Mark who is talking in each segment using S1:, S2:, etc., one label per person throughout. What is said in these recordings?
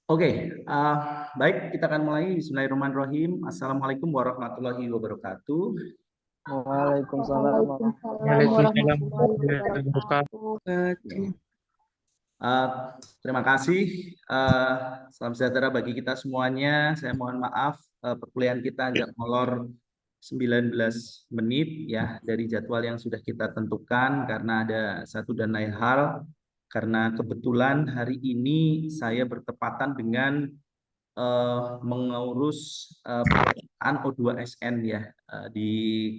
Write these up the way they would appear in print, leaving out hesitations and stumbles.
S1: Oke, baik kita akan mulai. Bismillahirrahmanirrahim. Assalamualaikum warahmatullahi wabarakatuh.
S2: Waalaikumsalam warahmatullahi
S3: Waalaikumsalam warahmatullahi
S2: wabarakatuh.
S3: wabarakatuh.
S1: Uh, Terima kasih. Salam sejahtera bagi kita semuanya. Saya mohon maaf, perkuliahan kita agak molor 19 menit ya dari jadwal yang sudah kita tentukan karena ada satu dan lain hal. Karena kebetulan hari ini saya bertepatan dengan mengurus perusahaan O2SN ya di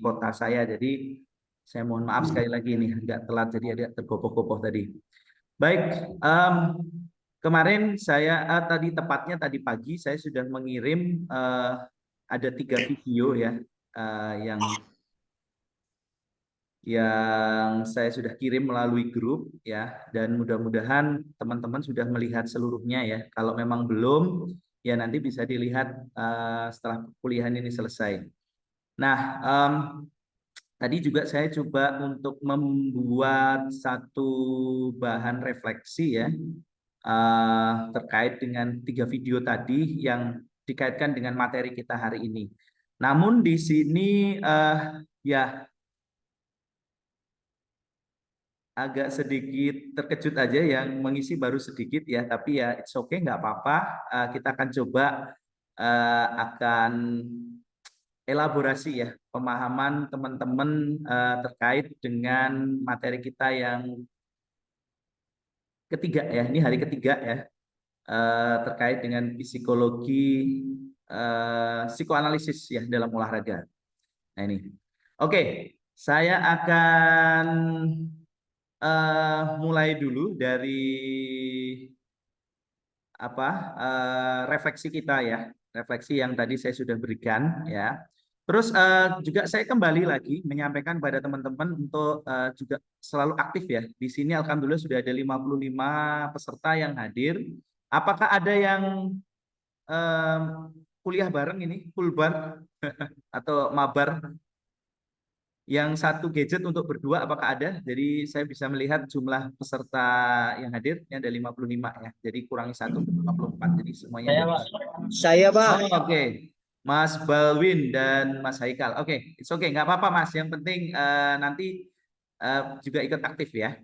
S1: kota saya. Jadi saya mohon maaf sekali lagi nih agak telat jadi ada tergopoh-gopoh tadi. Baik, kemarin saya tadi pagi saya sudah mengirim ada 3 video ya yang saya sudah kirim melalui grup ya, dan mudah-mudahan teman-teman sudah melihat seluruhnya ya. Kalau memang belum ya nanti bisa dilihat setelah kuliah ini selesai. Nah, tadi juga saya coba untuk membuat satu bahan refleksi ya terkait dengan 3 video tadi yang dikaitkan dengan materi kita hari ini. Namun di sini ya agak sedikit terkejut aja yang mengisi baru sedikit ya, tapi ya it's okay, nggak apa-apa. Kita akan coba akan elaborasi ya pemahaman teman-teman terkait dengan materi kita yang ketiga ya, ini hari ketiga ya, terkait dengan psikologi psikoanalisis ya dalam olahraga. Nah ini, oke, saya akan mulai dulu dari refleksi kita ya, refleksi yang tadi saya sudah berikan ya. Terus juga saya kembali lagi menyampaikan pada teman-teman untuk juga selalu aktif ya. Di sini alhamdulillah sudah ada 55 peserta yang hadir. Apakah ada yang kuliah bareng ini, pulbar atau mabar? Yang satu gadget untuk berdua apakah ada? Jadi saya bisa melihat jumlah peserta yang hadir ini ada 55 ya. Jadi kurangi 1 54. Jadi semuanya ada.
S2: Saya, Pak.
S1: Oh, oke. Mas Balwin dan Mas Haikal. Oke, it's okay, nggak apa-apa Mas. Yang penting nanti juga ikut aktif ya.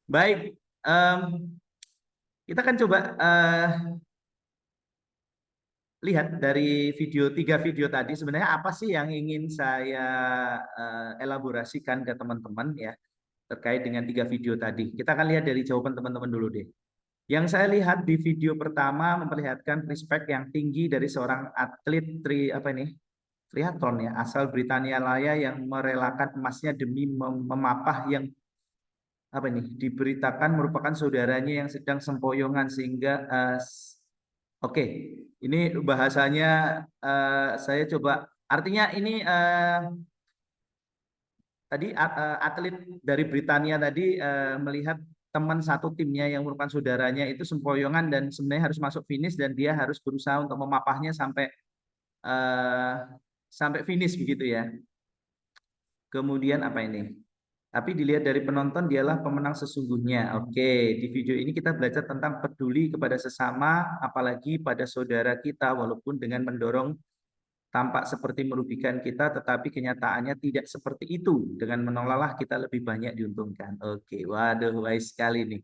S1: Baik, kita akan coba lihat dari 3 video tadi sebenarnya apa sih yang ingin saya elaborasikan ke teman-teman ya terkait dengan 3 video tadi. Kita akan lihat dari jawaban teman-teman dulu deh. Yang saya lihat di video pertama memperlihatkan respect yang tinggi dari seorang atlet triathlon ya asal Britania Raya yang merelakan emasnya demi memapah yang diberitakan merupakan saudaranya yang sedang sempoyongan sehingga oke, ini bahasanya saya coba artinya ini tadi atlet dari Britania tadi melihat teman satu timnya yang merupakan saudaranya itu sempoyongan dan sebenarnya harus masuk finish dan dia harus berusaha untuk memapahnya sampai finish begitu ya. Kemudian apa ini? Tapi dilihat dari penonton dialah pemenang sesungguhnya. Oke, di video ini kita belajar tentang peduli kepada sesama, apalagi pada saudara kita, walaupun dengan mendorong tampak seperti merugikan kita, tetapi kenyataannya tidak seperti itu. Dengan menolaklah kita lebih banyak diuntungkan. Oke, waduh, wise sekali nih.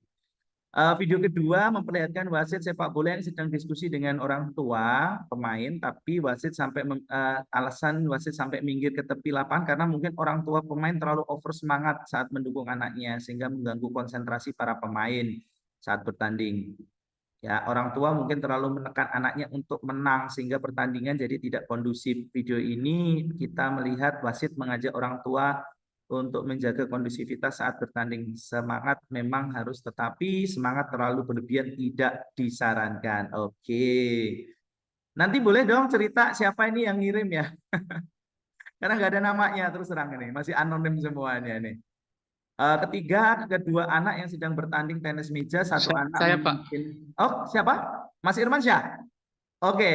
S1: Video kedua memperlihatkan wasit sepak bola yang sedang diskusi dengan orang tua pemain, tapi alasan wasit sampai minggir ke tepi lapangan karena mungkin orang tua pemain terlalu over semangat saat mendukung anaknya sehingga mengganggu konsentrasi para pemain saat bertanding. Ya, orang tua mungkin terlalu menekan anaknya untuk menang sehingga pertandingan jadi tidak kondusif. Video ini kita melihat wasit mengajak orang tua untuk menjaga kondusivitas saat bertanding. Semangat memang harus, tetapi semangat terlalu berlebihan tidak disarankan. Oke. Nanti boleh dong cerita siapa ini yang ngirim ya? Karena nggak ada namanya terus terang ini, masih anonim semuanya nih. Ketiga, kedua anak yang sedang bertanding tenis meja, satu anak
S3: Saya, Pak.
S1: memimpin. Oh, siapa? Mas Irmansyah. Oke.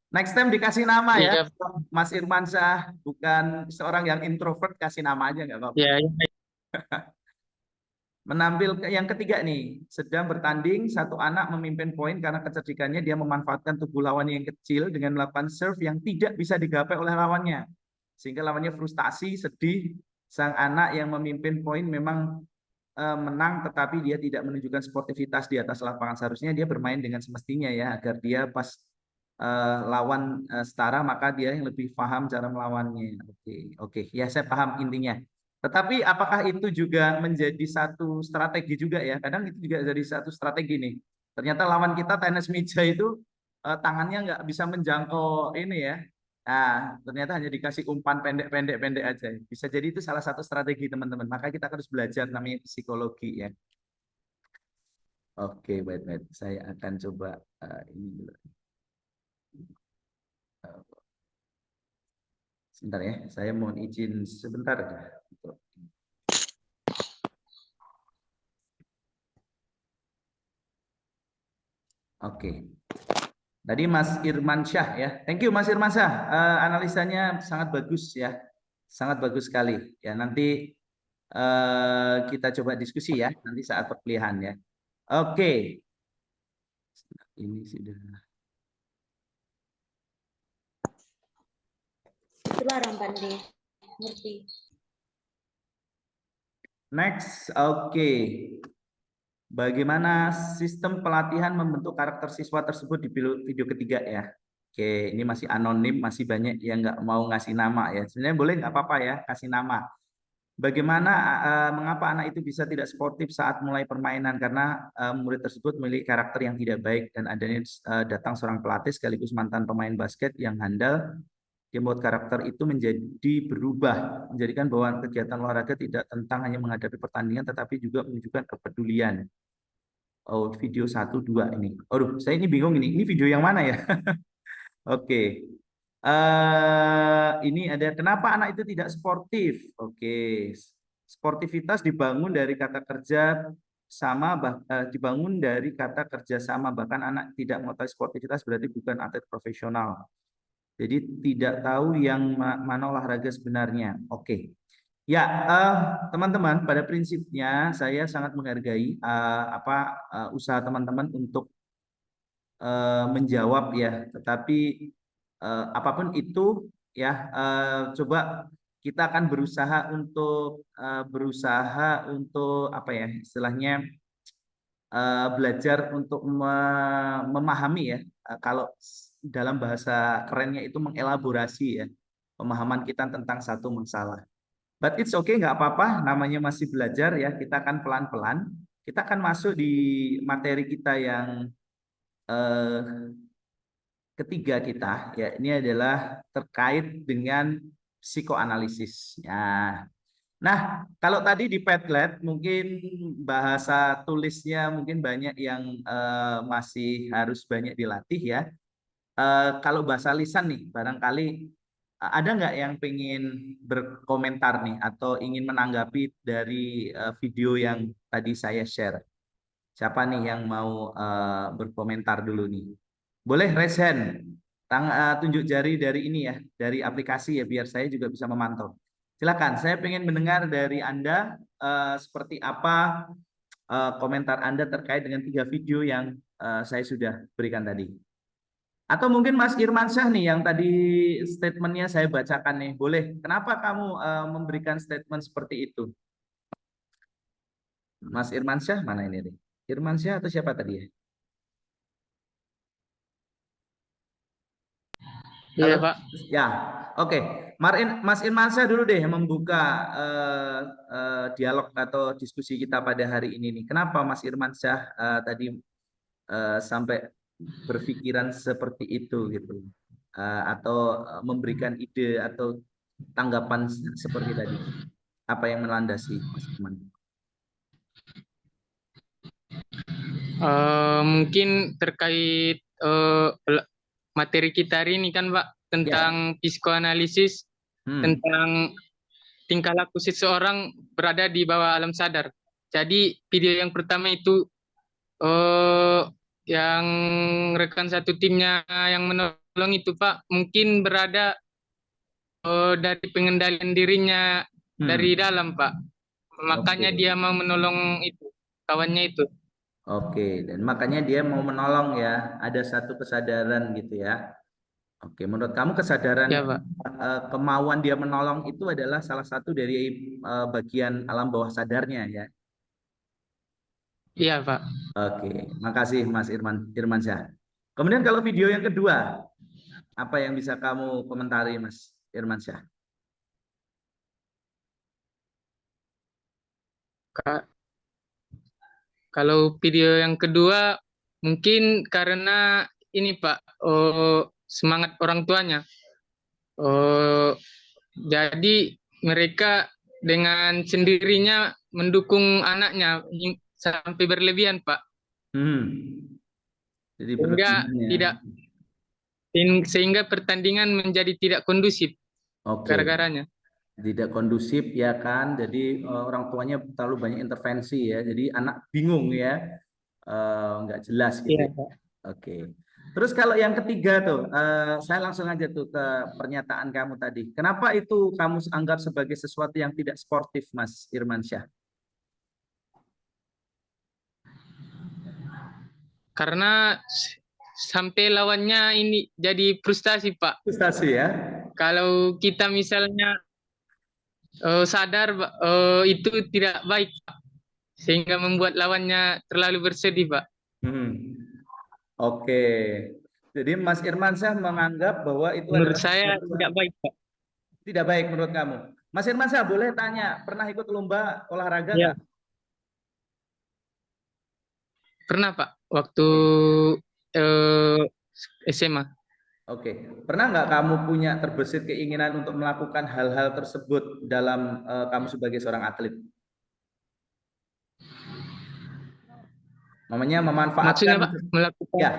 S1: Next time dikasih nama ya.
S3: Iya,
S1: Mas Irmansyah bukan seorang yang introvert, kasih nama aja nggak apa-apa.
S3: ya,
S1: Menampilkan yang ketiga nih, sedang bertanding, satu anak memimpin poin karena kecerdikannya dia memanfaatkan tubuh lawannya yang kecil dengan melakukan serve yang tidak bisa digapai oleh lawannya. Sehingga lawannya frustasi, sedih. Sang anak yang memimpin poin memang menang, tetapi dia tidak menunjukkan sportivitas di atas lapangan. Seharusnya dia bermain dengan semestinya ya, agar dia pas lawan setara, maka dia yang lebih paham cara melawannya. Oke, ya saya paham intinya. Tetapi apakah itu juga menjadi satu strategi juga ya? Kadang itu juga jadi satu strategi nih. Ternyata lawan kita tenis meja itu tangannya nggak bisa menjangkau ini ya. Nah, ternyata hanya dikasih umpan pendek-pendek aja. Bisa jadi itu salah satu strategi teman-teman. Maka kita harus belajar namanya psikologi ya. Oke, baik. Saya akan coba ini dulu. Sebentar ya, saya mohon izin sebentar. Oke. Tadi Mas Irman Syah ya. Thank you Mas Irman Syah. Analisanya sangat bagus ya. Sangat bagus sekali. Ya, nanti kita coba diskusi ya nanti saat perpilihan ya. Oke. Ini sudah.
S3: Sebarang Pandi. Ngerti.
S1: Next, oke. Bagaimana sistem pelatihan membentuk karakter siswa tersebut di video ketiga ya? Oke, ini masih anonim, masih banyak yang nggak mau ngasih nama ya. Sebenarnya boleh nggak apa-apa ya, kasih nama. Bagaimana mengapa anak itu bisa tidak sportif saat mulai permainan karena murid tersebut memiliki karakter yang tidak baik dan adanya datang seorang pelatih sekaligus mantan pemain basket yang handal. Dia membuat karakter itu menjadi berubah, menjadikan bahwa kegiatan olahraga tidak tentang hanya menghadapi pertandingan tetapi juga menunjukkan kepedulian. Oh, video 1, 2 ini. Aduh, saya ini bingung ini. Ini video yang mana ya? Oke. Ini ada kenapa anak itu tidak sportif? Oke. Sportivitas dibangun dari kata kerja sama, dibangun dari kata kerja sama. Bahkan anak tidak mengetahui sportivitas berarti bukan atlet profesional. Jadi tidak tahu yang mana olahraga sebenarnya. Oke. Ya, teman-teman, pada prinsipnya saya sangat menghargai usaha teman-teman untuk menjawab ya. Tetapi apapun itu ya, coba kita akan berusaha untuk apa ya istilahnya belajar untuk memahami ya. Kalau dalam bahasa kerennya itu mengelaborasi ya pemahaman kita tentang satu masalah. But it's okay, nggak apa-apa. Namanya masih belajar ya. Kita akan pelan-pelan. Kita akan masuk di materi kita yang ketiga kita. Ya, ini adalah terkait dengan psikoanalisis. Ya. Nah, kalau tadi di Padlet mungkin bahasa tulisnya mungkin banyak yang masih harus banyak dilatih ya. Kalau bahasa lisan nih, barangkali ada nggak yang pengen berkomentar nih atau ingin menanggapi dari video yang tadi saya share? Siapa nih yang mau berkomentar dulu nih? Boleh raise hand, tunjuk jari dari ini ya, dari aplikasi ya, biar saya juga bisa memantau. Silakan, saya pengen mendengar dari Anda seperti apa komentar Anda terkait dengan 3 video yang saya sudah berikan tadi. Atau mungkin Mas Irman Syah nih yang tadi statementnya saya bacakan nih. Boleh, kenapa kamu memberikan statement seperti itu? Mas Irman Syah mana ini nih? Irman Syah atau siapa tadi ya?
S2: Iya,
S1: Halo?
S2: Pak.
S1: Ya, oke. Mas Irman Syah dulu deh yang membuka dialog atau diskusi kita pada hari ini nih. Kenapa Mas Irman Syah tadi sampai berpikiran seperti itu gitu? Atau memberikan ide atau tanggapan seperti tadi? Apa yang melandasi Mas Irman?
S2: Mungkin terkait materi kita hari ini kan, Pak,
S1: Ya.
S2: tentang psikoanalisis, tentang tingkah laku seseorang berada di bawah alam sadar. Jadi video yang pertama itu yang rekan satu timnya yang menolong itu, Pak, mungkin berada dari pengendalian dirinya dari dalam, Pak. Makanya dia mau menolong itu kawannya itu.
S1: Oke, dan makanya dia mau menolong ya. Ada satu kesadaran gitu ya. Oke, menurut kamu kesadaran
S2: Ya, Pak.
S1: kemauan dia menolong itu adalah salah satu dari bagian alam bawah sadarnya ya.
S2: Iya, Pak.
S1: Oke, makasih Mas Irmansyah. Kemudian kalau video yang kedua, apa yang bisa kamu komentari Mas Irmansyah?
S2: Kalau video yang kedua mungkin karena ini Pak, semangat orang tuanya. Jadi mereka dengan sendirinya mendukung anaknya sampai berlebihan Pak.
S1: Jadi
S2: Sehingga
S1: berlebihan ya.
S2: tidak sehingga pertandingan menjadi tidak kondusif
S1: Oke.
S2: gara-garanya.
S1: Tidak kondusif ya kan, jadi orang tuanya terlalu banyak intervensi ya, jadi anak bingung ya, nggak jelas gitu.
S2: Iya,
S1: Ya.
S2: Pak.
S1: Oke. Terus kalau yang ketiga tuh, saya langsung aja tuh ke pernyataan kamu tadi. Kenapa itu kamu anggap sebagai sesuatu yang tidak sportif, Mas Irmansyah?
S2: Karena sampai lawannya ini jadi frustasi Pak.
S1: Frustasi ya?
S2: Kalau kita misalnya sadar itu tidak baik Pak. Sehingga membuat lawannya terlalu bersedih Pak.
S1: Oke. Jadi Mas Irmansyah menganggap bahwa itu
S2: Menurut
S1: adalah
S2: saya
S1: sesuatu
S2: tidak
S1: yang
S2: baik Pak.
S1: tidak baik menurut kamu. Mas Irmansyah boleh tanya, pernah ikut lomba olahraga
S2: Ya.
S1: nggak?
S2: Pernah Pak, waktu SMA.
S1: Oke, pernah nggak kamu punya terbesit keinginan untuk melakukan hal-hal tersebut dalam kamu sebagai seorang atlet? Namanya memanfaatkan,
S2: Maksudnya Pak, melakukan
S1: ya,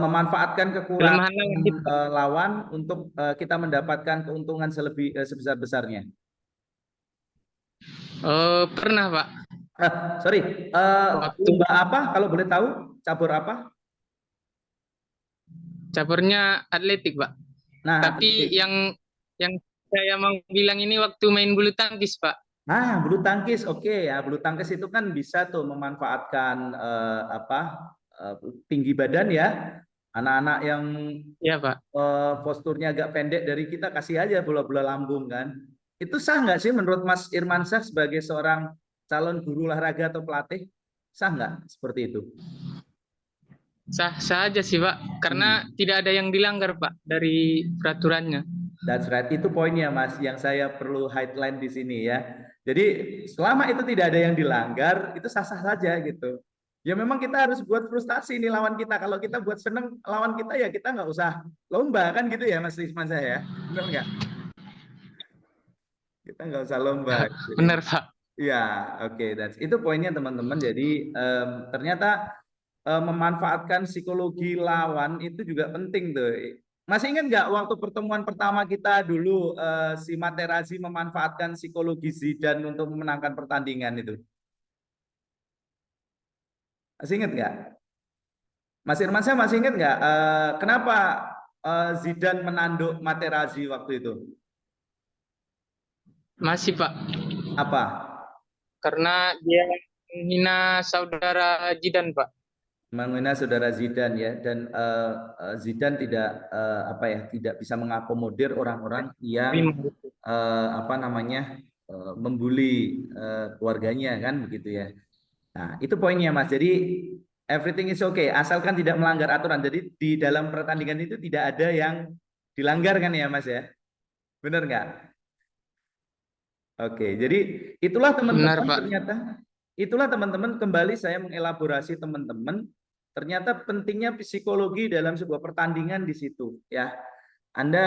S1: memanfaatkan kekurangan
S2: kelemahan lawan gitu Pak.
S1: lawan untuk kita mendapatkan keuntungan sebesar-besarnya.
S2: Pernah Pak.
S1: Sorry,
S2: Waktu
S1: lomba apa kalau boleh tahu? Cabur apa?
S2: caburnya atletik Pak.
S1: Nah,
S2: Tapi
S1: atletik.
S2: yang saya mau bilang ini waktu main bulu tangkis Pak.
S1: Nah, bulu tangkis, oke ya. Bulu tangkis itu kan bisa tuh memanfaatkan tinggi badan ya. Anak-anak yang
S2: Iya Pak.
S1: posturnya agak pendek dari kita kasih aja bola-bola lambung kan. Itu sah nggak sih menurut Mas Irmansyah sebagai seorang calon guru olahraga atau pelatih? Sah nggak seperti itu?
S2: Sah aja sih Pak, karena tidak ada yang dilanggar Pak dari peraturannya.
S1: That's right, itu poinnya Mas yang saya perlu highlight di sini ya. Jadi selama itu tidak ada yang dilanggar, itu sah-sah saja gitu. Ya memang kita harus buat frustasi nih lawan kita. Kalau kita buat seneng lawan kita ya kita nggak usah lomba kan gitu ya Mas Risman saya ya. Benar nggak? Kita nggak usah lomba.
S2: Benar Pak.
S1: Ya, oke, itu poinnya teman-teman. Jadi ternyata memanfaatkan psikologi lawan itu juga penting tuh. Masih ingat nggak waktu pertemuan pertama kita dulu si Materazzi memanfaatkan psikologi Zidane untuk memenangkan pertandingan itu? Masih ingat nggak? Mas Irmansyah masih ingat nggak kenapa Zidane menanduk Materazzi waktu itu?
S2: Masih Pak.
S1: Apa?
S2: Karena dia menghina saudara Zidane Pak.
S1: Menghina saudara Zidane ya, dan Zidane tidak tidak bisa mengakomodir orang-orang yang apa namanya membuli keluarganya kan begitu ya. Nah itu poinnya Mas. Jadi everything is okay asalkan tidak melanggar aturan. Jadi di dalam pertandingan itu tidak ada yang dilanggar kan ya Mas ya. Benar nggak? Oke, jadi itulah
S2: Benar
S1: teman-teman
S2: Pak.
S1: ternyata itulah teman-teman kembali saya mengelaborasi teman-teman ternyata pentingnya psikologi dalam sebuah pertandingan di situ ya. Anda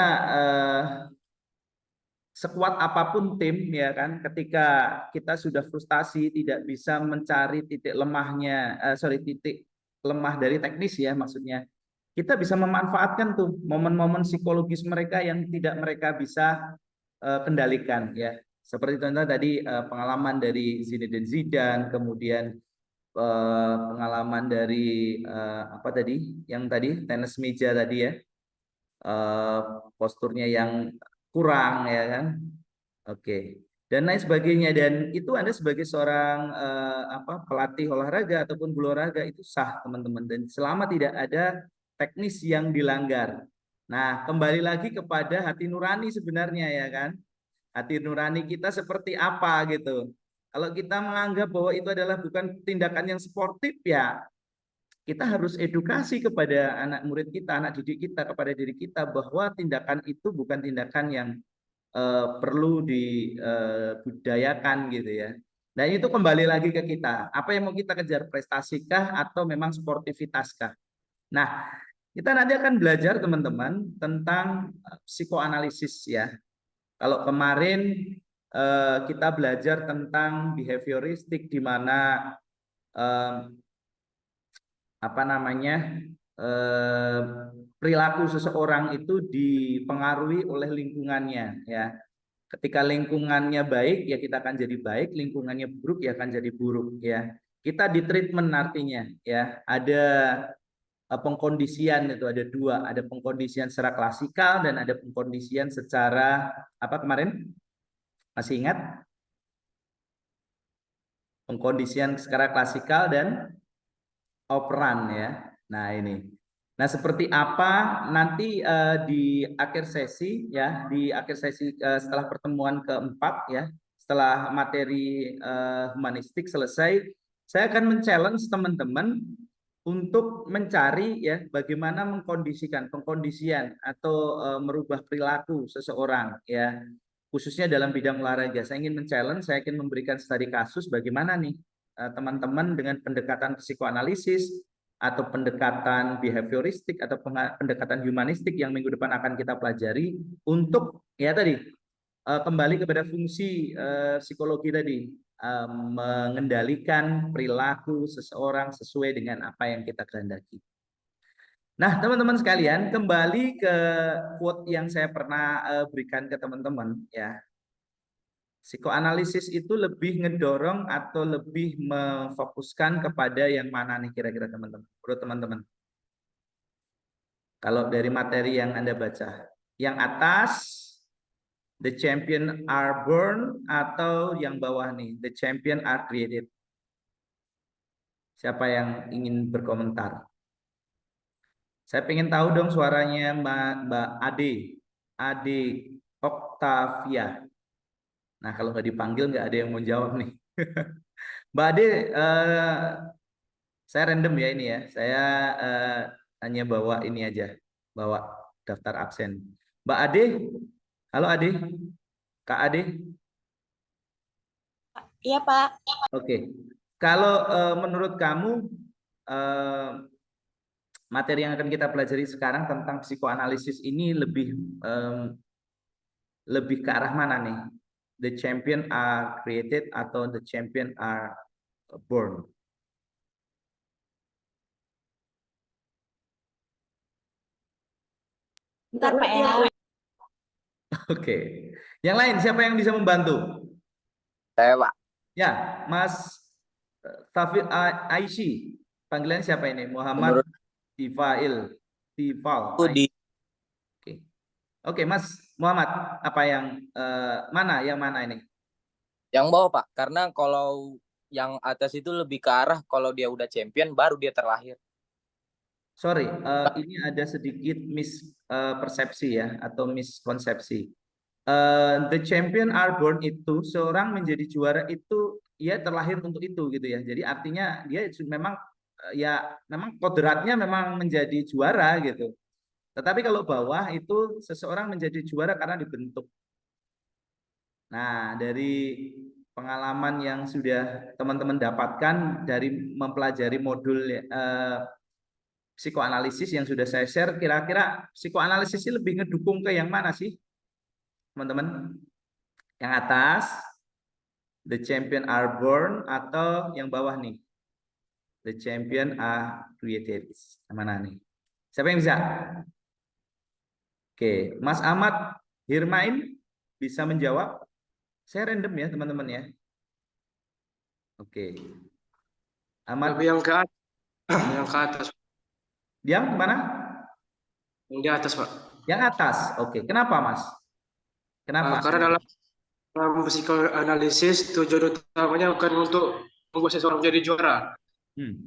S1: sekuat apapun tim ya kan ketika kita sudah frustasi tidak bisa mencari titik lemahnya titik lemah dari teknis ya maksudnya. Kita bisa memanfaatkan tuh momen-momen psikologis mereka yang tidak mereka bisa kendalikan ya. Seperti contoh tadi pengalaman dari Zinedine Zidane, kemudian pengalaman dari apa tadi? Yang tadi tenis meja tadi ya, posturnya yang kurang ya kan? Oke. dan lain sebagainya. Dan itu Anda sebagai seorang pelatih olahraga ataupun guru olahraga itu sah teman-teman, dan selama tidak ada teknis yang dilanggar. Nah, kembali lagi kepada hati nurani sebenarnya ya kan. Hati nurani kita seperti apa gitu. Kalau kita menganggap bahwa itu adalah bukan tindakan yang sportif, ya kita harus edukasi kepada anak murid kita, anak didik kita, kepada diri kita bahwa tindakan itu bukan tindakan yang perlu dibudayakan gitu ya. Nah itu kembali lagi ke kita. Apa yang mau kita kejar, prestasikah atau memang sportivitaskah? Nah kita nanti akan belajar teman-teman tentang psikoanalisis ya. Kalau kemarin kita belajar tentang behavioristik, di mana perilaku seseorang itu dipengaruhi oleh lingkungannya ya. Ketika lingkungannya baik ya kita akan jadi baik, lingkungannya buruk ya akan jadi buruk ya. Kita di treatment artinya ya. Ada pengkondisian, itu ada dua, ada pengkondisian secara klasikal dan ada pengkondisian secara apa kemarin? Masih ingat? Pengkondisian secara klasikal dan operan ya. Nah, ini. Nah, seperti apa nanti di akhir sesi ya, di akhir sesi setelah pertemuan keempat ya, setelah materi humanistik selesai, saya akan men-challenge teman-teman untuk mencari ya bagaimana mengkondisikan, pengkondisian atau merubah perilaku seseorang ya, khususnya dalam bidang olahraga. Saya ingin men-challenge, saya ingin memberikan studi kasus bagaimana nih teman-teman dengan pendekatan psikoanalisis atau pendekatan behavioristik atau pendekatan humanistik yang minggu depan akan kita pelajari untuk ya tadi kembali kepada fungsi psikologi tadi, mengendalikan perilaku seseorang sesuai dengan apa yang kita kehendaki. Nah, teman-teman sekalian, kembali ke quote yang saya pernah berikan ke teman-teman ya. Psikoanalisis itu lebih ngedorong atau lebih memfokuskan kepada yang mana nih kira-kira teman-teman? Menurut teman-teman. Kalau dari materi yang Anda baca. Yang atas, the champion are born, atau yang bawah nih, the champion are created. Siapa yang ingin berkomentar? Saya pengen tahu dong suaranya Mbak Ade. Ade Octavia. Nah, kalau nggak dipanggil nggak ada yang mau jawab nih. Mbak Ade, saya random ya ini ya. Saya hanya bawa ini aja, bawa daftar absen. Mbak Ade, halo Ade, Kak Ade.
S3: Iya, Pak.
S1: Oke, kalau menurut kamu materi yang akan kita pelajari sekarang tentang psikoanalisis ini lebih ke arah mana nih? The champion are created atau the champion are born?
S3: Bentar, Pak ya.
S1: Oke. Yang lain siapa yang bisa membantu?
S4: Saya, Pak.
S1: Ya, Mas Taufik Aishi. Panggilan siapa ini? Muhammad Tifail.
S4: Di
S1: Oke. Oke, Mas Muhammad, apa yang mana ini?
S4: yang bawah, Pak. Karena kalau yang atas itu lebih ke arah kalau dia udah champion baru dia terlahir.
S1: Sorry, ini ada sedikit mispersepsi ya atau miskonsepsi. The champion are born itu seorang menjadi juara itu ia terlahir untuk itu gitu ya. Jadi artinya dia memang memang kodratnya memang menjadi juara gitu. Tetapi kalau bawah itu seseorang menjadi juara karena dibentuk. Nah, dari pengalaman yang sudah teman-teman dapatkan dari mempelajari modul psikoanalisis yang sudah saya share, kira-kira psikoanalisis ini lebih ngedukung ke yang mana sih, teman-teman? Yang atas, the champion are born, atau yang bawah nih, the champion are created? Mana nih? Siapa yang bisa? Oke, Mas Ahmad Hirmain bisa menjawab? Saya random ya, teman-teman ya. Oke. Ahmad.
S5: Lebih yang ke atas. Yang ke atas.
S1: Yang mana?
S5: Yang di atas, Pak.
S1: Yang atas. Oke. Kenapa, Mas? Kenapa?
S5: Karena dalam psikoanalisis tujuan utamanya bukan untuk membuat seseorang menjadi juara,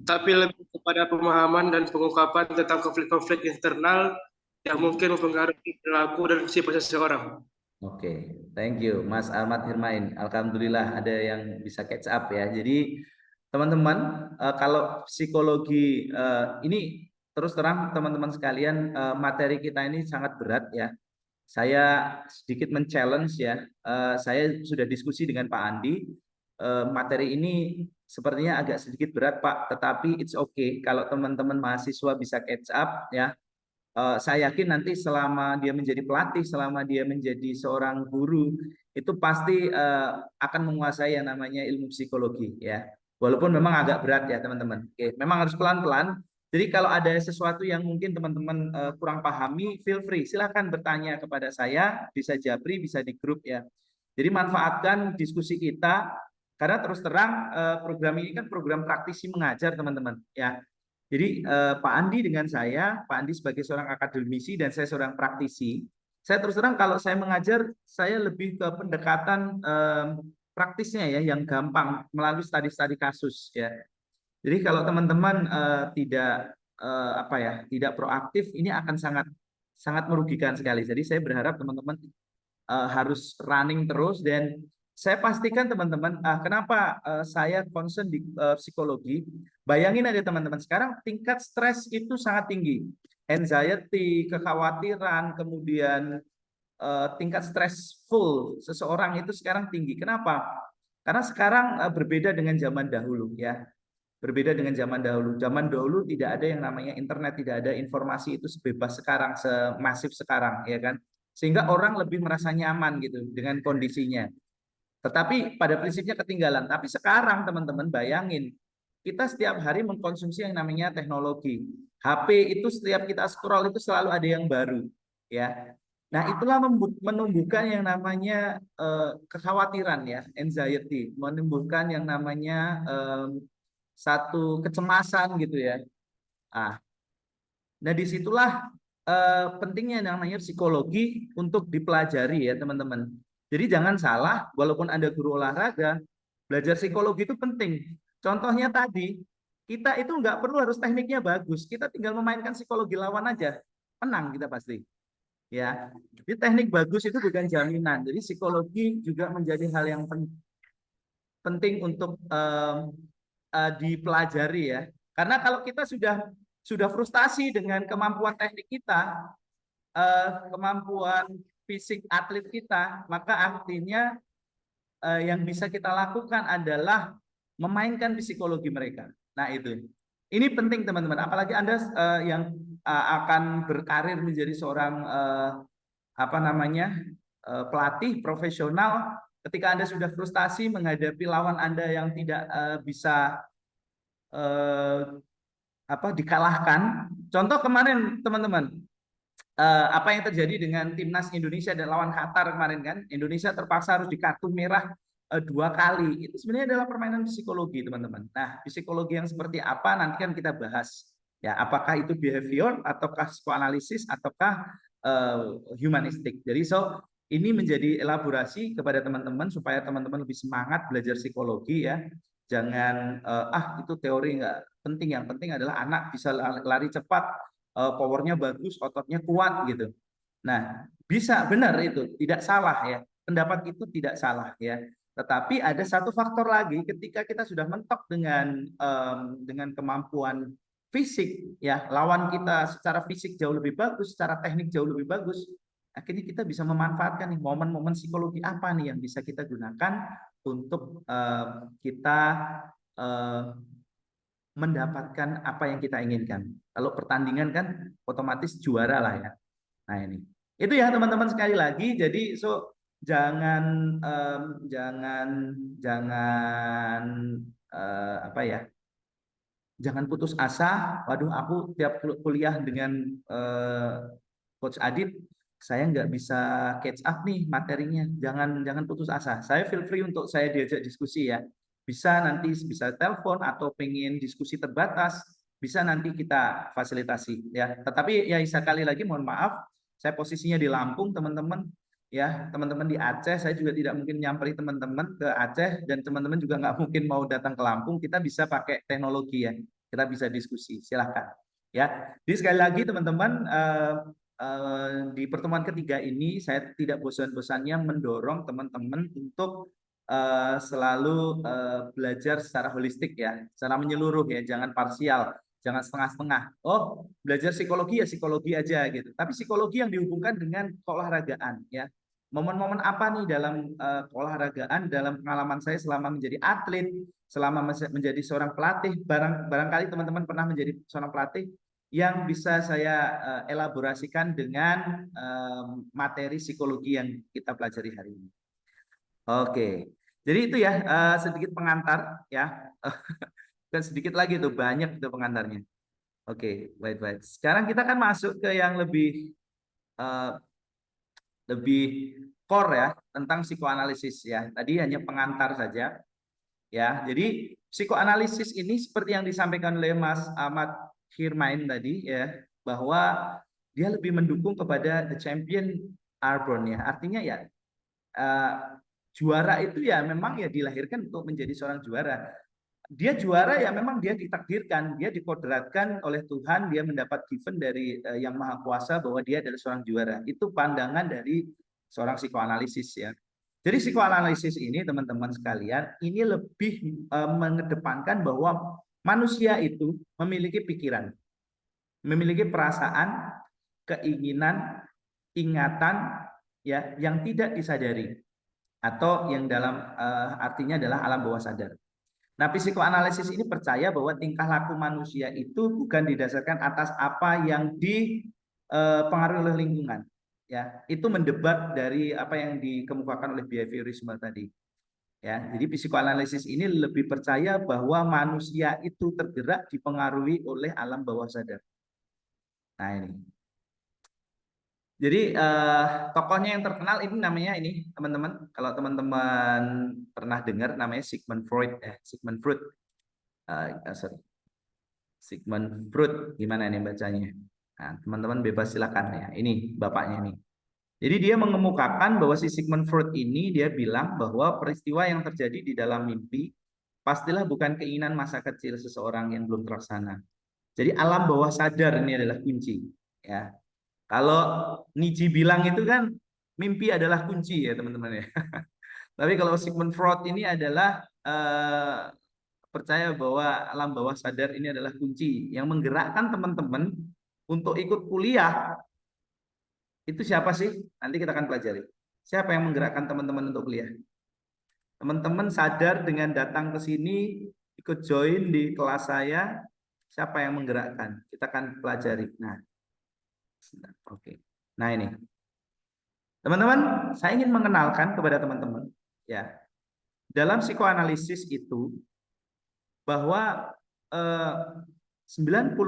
S5: tapi lebih kepada pemahaman dan pengungkapan tentang konflik-konflik internal yang mungkin mempengaruhi perilaku dan sifat seseorang.
S1: Oke, thank you Mas Ahmad Hirmain. Alhamdulillah ada yang bisa catch up ya. Jadi teman-teman, kalau psikologi ini terus terang teman-teman sekalian, materi kita ini sangat berat ya. Saya sedikit men-challenge ya. Saya sudah diskusi dengan Pak Andi. Materi ini sepertinya agak sedikit berat Pak, tetapi it's okay kalau teman-teman mahasiswa bisa catch up ya. Saya yakin nanti selama dia menjadi pelatih, selama dia menjadi seorang guru, itu pasti akan menguasai yang namanya ilmu psikologi ya. Walaupun memang agak berat ya teman-teman. Oke, memang harus pelan-pelan. Jadi kalau ada sesuatu yang mungkin teman-teman kurang pahami, feel free, silahkan bertanya kepada saya, bisa japri, bisa di grup ya. Jadi manfaatkan diskusi kita, karena terus terang program ini kan program praktisi mengajar teman-teman ya. Jadi Pak Andi dengan saya, Pak Andi sebagai seorang akademisi dan saya seorang praktisi, saya terus terang kalau saya mengajar, saya lebih ke pendekatan praktisnya ya, yang gampang melalui studi-studi kasus ya. Jadi kalau teman-teman tidak tidak proaktif, ini akan sangat merugikan sekali. Jadi saya berharap teman-teman harus running terus, dan saya pastikan teman-teman, kenapa saya concern di psikologi. Bayangin aja teman-teman, sekarang tingkat stres itu sangat tinggi, anxiety, kekhawatiran, kemudian tingkat stressful seseorang itu sekarang tinggi. Kenapa? Karena sekarang berbeda dengan zaman dahulu ya. Berbeda dengan zaman dahulu. Zaman dahulu tidak ada yang namanya internet, tidak ada informasi itu sebebas sekarang, semasif sekarang ya kan. Sehingga orang lebih merasa nyaman gitu dengan kondisinya. Tetapi pada prinsipnya ketinggalan. Tapi sekarang teman-teman bayangin, kita setiap hari mengkonsumsi yang namanya teknologi. HP itu setiap kita scroll itu selalu ada yang baru, ya. Nah, itulah menumbuhkan yang namanya kekhawatiran ya, anxiety, menumbuhkan yang namanya satu kecemasan gitu ya. Nah disitulah pentingnya yang namanya psikologi untuk dipelajari ya teman-teman. Jadi jangan salah, walaupun Anda guru olahraga, belajar psikologi itu penting. Contohnya tadi, kita itu nggak perlu harus tekniknya bagus, kita tinggal memainkan psikologi lawan aja, menang kita pasti. Ya, jadi teknik bagus itu bukan jaminan. Jadi psikologi juga menjadi hal yang penting untuk dipelajari ya. Karena kalau kita sudah frustasi dengan kemampuan teknik kita, kemampuan fisik atlet kita, maka artinya yang bisa kita lakukan adalah memainkan psikologi mereka. Nah itu, ini penting teman-teman. Apalagi Anda yang akan berkarir menjadi seorang pelatih profesional. Ketika Anda sudah frustasi menghadapi lawan Anda yang tidak bisa dikalahkan. Contoh kemarin teman-teman, apa yang terjadi dengan timnas Indonesia dan lawan Qatar kemarin kan, Indonesia terpaksa harus di kartu merah 2 kali. Itu sebenarnya adalah permainan psikologi teman-teman. Nah, psikologi yang seperti apa nanti kan kita bahas. Ya, apakah itu behavior ataukah psikoanalisis ataukah humanistik. Jadi ini menjadi elaborasi kepada teman-teman supaya teman-teman lebih semangat belajar psikologi ya. Jangan itu teori nggak penting, yang penting adalah anak bisa lari cepat, powernya bagus, ototnya kuat gitu. Nah, bisa benar itu, tidak salah ya. Pendapat itu tidak salah ya. Tetapi ada satu faktor lagi, ketika kita sudah mentok dengan kemampuan fisik ya, lawan kita secara fisik jauh lebih bagus, secara teknik jauh lebih bagus, akhirnya kita bisa memanfaatkan nih momen-momen psikologi apa nih yang bisa kita gunakan untuk kita mendapatkan apa yang kita inginkan. Kalau pertandingan kan otomatis juara lah ya. Nah ini, itu ya teman-teman sekali lagi. Jadi jangan jangan putus asa. Waduh, aku tiap kuliah dengan Coach Adit, saya nggak bisa catch up nih materinya. Jangan putus asa. Saya feel free untuk saya diajak diskusi ya. Bisa nanti bisa telepon atau pengen diskusi terbatas, bisa nanti kita fasilitasi ya. Tetapi ya sekali lagi mohon maaf, saya posisinya di Lampung teman-teman. ya teman-teman di Aceh. Saya juga tidak mungkin nyamperi teman-teman ke Aceh, dan teman-teman juga nggak mungkin mau datang ke Lampung. Kita bisa pakai teknologi ya, kita bisa diskusi, silahkan ya. Jadi sekali lagi teman-teman, di pertemuan ketiga ini saya tidak bosan-bosannya mendorong teman-teman untuk selalu belajar secara holistik ya, secara menyeluruh ya, jangan parsial, jangan setengah-setengah. Oh, belajar psikologi ya psikologi aja gitu. Tapi psikologi yang dihubungkan dengan keolahragaan ya. Momen-momen apa nih dalam keolahragaan, dalam pengalaman saya selama menjadi atlet, selama menjadi seorang pelatih, barangkali teman-teman pernah menjadi seorang pelatih, yang bisa saya elaborasikan dengan materi psikologi yang kita pelajari hari ini. Oke, jadi itu ya sedikit pengantar ya. Dan sedikit lagi tuh, banyak itu pengantarnya. Oke, baik. Sekarang kita akan masuk ke yang lebih core ya, tentang psikoanalisis ya. Tadi hanya pengantar saja ya. Jadi psikoanalisis ini seperti yang disampaikan oleh Mas Ahmad Hirmain tadi ya, bahwa dia lebih mendukung kepada the champion are born ya. Artinya ya juara itu ya memang ya dilahirkan untuk menjadi seorang juara. Dia juara ya memang dia ditakdirkan, dia dikodratkan oleh Tuhan, dia mendapat given dari Yang Maha Kuasa bahwa dia adalah seorang juara. Itu pandangan dari seorang psikoanalisis ya. Jadi psikoanalisis ini teman-teman sekalian, ini lebih mengedepankan bahwa manusia itu memiliki pikiran, memiliki perasaan, keinginan, ingatan ya yang tidak disadari, atau yang dalam artinya adalah alam bawah sadar. Nah, psikoanalisis ini percaya bahwa tingkah laku manusia itu bukan didasarkan atas apa yang dipengaruhi oleh lingkungan. Ya, itu mendebat dari apa yang dikemukakan oleh behaviorisme tadi. Ya, jadi psikoanalisis ini lebih percaya bahwa manusia itu tergerak dipengaruhi oleh alam bawah sadar. Nah, ini. Jadi tokohnya yang terkenal ini namanya ini teman-teman, kalau teman-teman pernah dengar namanya Sigmund Freud. Sigmund Freud, gimana ini bacanya? Nah, teman-teman bebas silakan ya. Ini bapaknya nih. Jadi dia mengemukakan bahwa si Sigmund Freud ini dia bilang bahwa peristiwa yang terjadi di dalam mimpi pastilah bukan keinginan masa kecil seseorang yang belum terlaksana. Jadi alam bawah sadar ini adalah kunci ya. Kalau Nietzsche bilang itu kan mimpi adalah kunci ya teman-teman ya. Tapi kalau Sigmund Freud ini adalah percaya bahwa alam bawah sadar ini adalah kunci yang menggerakkan teman-teman untuk ikut kuliah. Itu siapa sih? Nanti kita akan pelajari. Siapa yang menggerakkan teman-teman untuk kuliah? Teman-teman sadar dengan datang ke sini, ikut join di kelas saya, siapa yang menggerakkan? Kita akan pelajari. Nah, oke. Nah ini, teman-teman, saya ingin mengenalkan kepada teman-teman, ya, dalam psikoanalisis itu bahwa 90%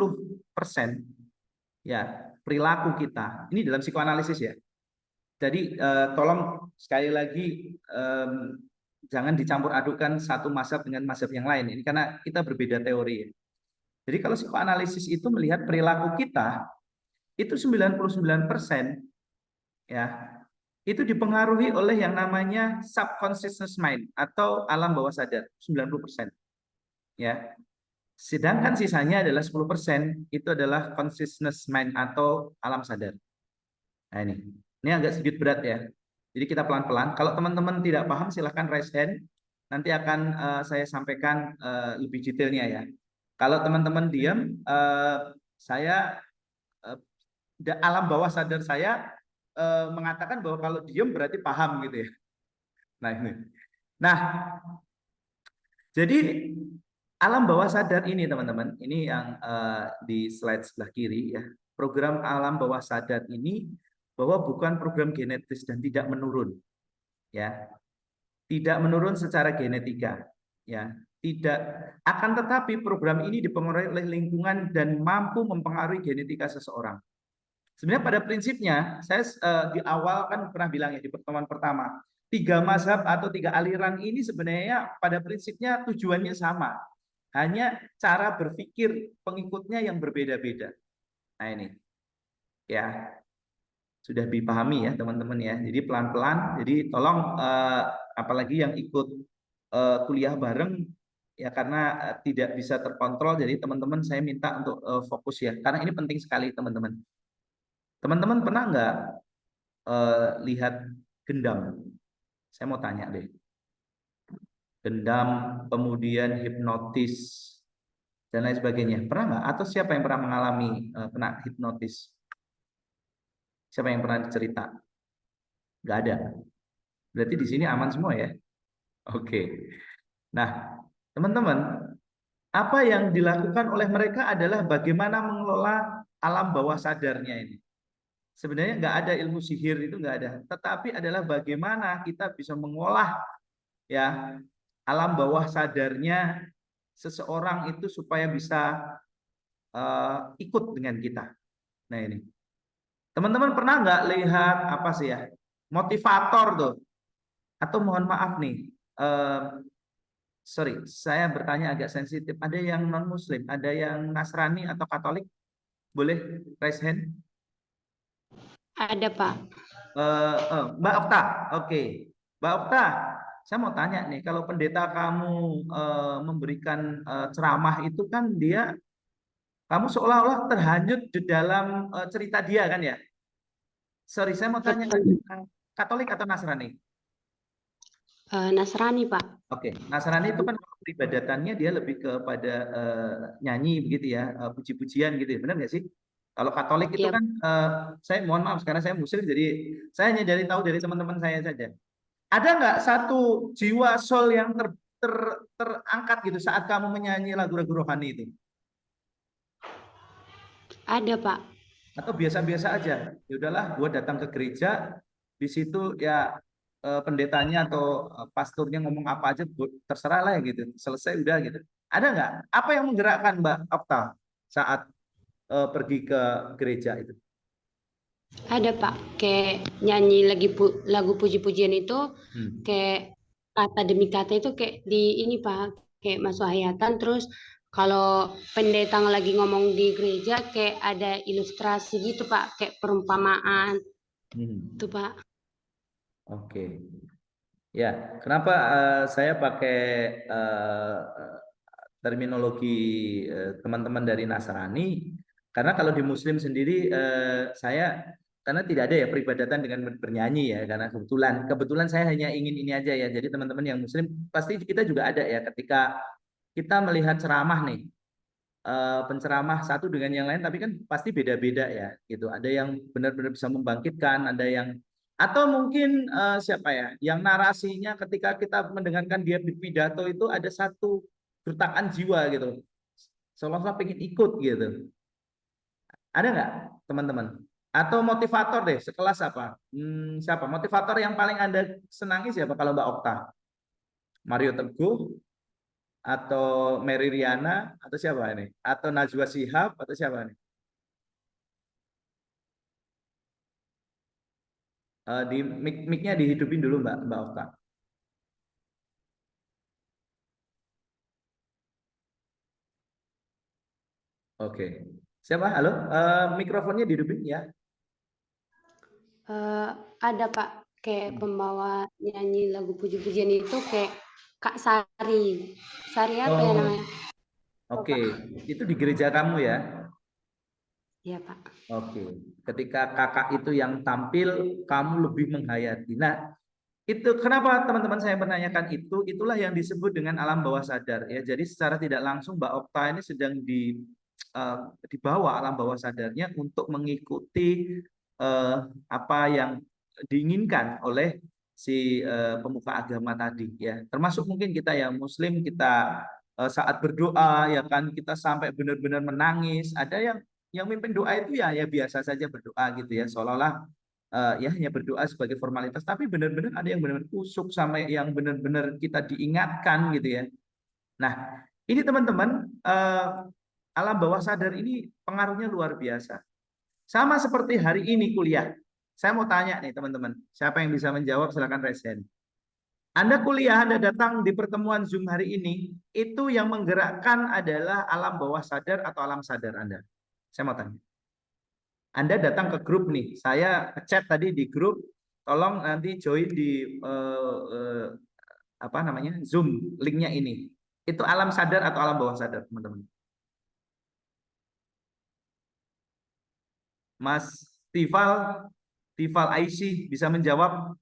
S1: ya perilaku kita ini dalam psikoanalisis ya. Jadi tolong sekali lagi jangan dicampur adukan satu mazhab dengan mazhab yang lain. Ini karena kita berbeda teori ya. Jadi kalau psikoanalisis itu melihat perilaku kita itu 99% ya itu dipengaruhi oleh yang namanya subconscious mind atau alam bawah sadar 90% ya. Sedangkan sisanya adalah 10% itu adalah consciousness mind atau alam sadar. Nah ini agak sedikit berat ya. Jadi kita pelan-pelan. Kalau teman-teman tidak paham silahkan raise hand. Nanti akan saya sampaikan lebih detailnya ya. Kalau teman-teman diam, saya alam bawah sadar saya mengatakan bahwa kalau diam berarti paham gitu ya. Nah ini. Nah, jadi alam bawah sadar ini teman-teman, ini yang di slide sebelah kiri ya. Program alam bawah sadar ini bahwa bukan program genetis dan tidak menurun. Ya. Tidak menurun secara genetika, ya. Tidak, akan tetapi program ini dipengaruhi oleh lingkungan dan mampu mempengaruhi genetika seseorang. Sebenarnya pada prinsipnya, saya di awal kan pernah bilang ya di pertemuan pertama, 3 mazhab atau 3 aliran ini sebenarnya pada prinsipnya tujuannya sama. Hanya cara berpikir pengikutnya yang berbeda-beda. Nah ini. Ya. Sudah dipahami ya teman-teman ya. Jadi pelan-pelan. Jadi tolong apalagi yang ikut kuliah bareng ya, karena tidak bisa terkontrol. Jadi teman-teman saya minta untuk fokus ya, karena ini penting sekali teman-teman. Teman-teman pernah nggak lihat gendam? Saya mau tanya deh. Gendam, kemudian hipnotis dan lain sebagainya. Pernah nggak? Atau siapa yang pernah mengalami kena hipnotis? Siapa yang pernah cerita? Nggak ada. Berarti di sini aman semua ya? Oke. Nah, teman-teman, apa yang dilakukan oleh mereka adalah bagaimana mengelola alam bawah sadarnya ini. Sebenarnya nggak ada ilmu sihir, itu nggak ada. Tetapi adalah bagaimana kita bisa mengolah ya alam bawah sadarnya seseorang itu supaya bisa ikut dengan kita. Nah ini. Teman-teman pernah nggak lihat apa sih ya? Motivator tuh. Atau mohon maaf nih, sorry, saya bertanya agak sensitif. Ada yang non-Muslim, ada yang Nasrani atau Katolik? Boleh raise hand?
S3: Ada, Pak.
S1: Mbak Okta, oke. Mbak Okta, saya mau tanya nih, kalau pendeta kamu memberikan ceramah itu kan dia, kamu seolah-olah terhanyut di dalam cerita dia kan ya? Sorry, saya mau tanya, Katolik atau Nasrani?
S3: Nasrani, Pak.
S1: Oke, Nasrani itu kan peribadatannya dia lebih kepada nyanyi begitu ya, puji-pujian gitu ya, benar nggak sih? Kalau Katolik itu
S3: Iya.
S1: kan, saya mohon maaf karena saya Muslim, jadi saya hanya dari tahu dari teman-teman saya saja. Ada nggak satu jiwa soul yang terangkat gitu saat kamu menyanyi lagu-lagu rohani itu?
S3: Ada, Pak.
S1: Atau biasa-biasa aja? Ya udahlah, gue datang ke gereja, di situ ya pendetanya atau pastornya ngomong apa aja terserah lah ya gitu, selesai udah gitu. Ada nggak? Apa yang menggerakkan Mbak Okta saat pergi ke gereja itu?
S3: Ada, Pak. Kayak nyanyi lagu puji-pujian itu, kayak kata demi kata itu kayak di ini, Pak. Kayak masuk hayatan. Terus kalau pendeta lagi ngomong di gereja, kayak ada ilustrasi gitu, Pak. Kayak perumpamaan. Itu, Pak.
S1: Oke. Ya, kenapa saya pakai terminologi teman-teman dari Nasrani? Karena kalau di Muslim sendiri saya karena tidak ada ya peribadatan dengan bernyanyi ya, karena kebetulan saya hanya ingin ini aja ya. Jadi teman-teman yang Muslim pasti kita juga ada ya ketika kita melihat ceramah nih, penceramah satu dengan yang lain, tapi kan pasti beda-beda ya gitu. Ada yang benar-benar bisa membangkitkan, ada yang atau mungkin siapa ya yang narasinya ketika kita mendengarkan dia pidato itu ada satu gertakan jiwa gitu, seolah-olah pengen ikut gitu. Ada nggak teman-teman? Atau motivator deh, sekelas apa? Siapa? Motivator yang paling Anda senangi siapa kalau Mbak Okta? Mario Teguh atau Mary Riana atau siapa ini? Atau Najwa Shihab atau siapa ini? Di mic-nya dihidupin dulu Mbak Okta. Oke. Siapa? Halo? Mikrofonnya dihidupin ya.
S3: Ada, Pak. Kayak pembawa nyanyi lagu puji-pujian itu kayak Kak Sari. Sari apa ya namanya?
S1: Oke. Itu di gereja kamu ya?
S3: Iya, Pak.
S1: Oke. Ketika kakak itu yang tampil, kamu lebih menghayati. Nah, itu kenapa teman-teman saya menanyakan itu? Itulah yang disebut dengan alam bawah sadar ya. Jadi secara tidak langsung Mbak Okta ini sedang dibawa alam bawah sadarnya untuk mengikuti apa yang diinginkan oleh si pemuka agama tadi ya. Termasuk mungkin kita yang Muslim, kita saat berdoa ya kan kita sampai benar-benar menangis. Ada yang mimpin doa itu ya biasa saja berdoa gitu ya, seolah-olah ya hanya berdoa sebagai formalitas, tapi benar-benar ada yang benar-benar kusuk sampai yang benar-benar kita diingatkan gitu ya. Nah, ini teman-teman alam bawah sadar ini pengaruhnya luar biasa. Sama seperti hari ini kuliah. Saya mau tanya nih teman-teman, siapa yang bisa menjawab silakan raise hand. Anda kuliah, Anda datang di pertemuan Zoom hari ini, itu yang menggerakkan adalah alam bawah sadar atau alam sadar Anda? Saya mau tanya. Anda datang ke grup nih, saya chat tadi di grup, tolong nanti join di apa namanya Zoom linknya ini. Itu alam sadar atau alam bawah sadar, teman-teman? Mas Tifal Aisyah bisa menjawab.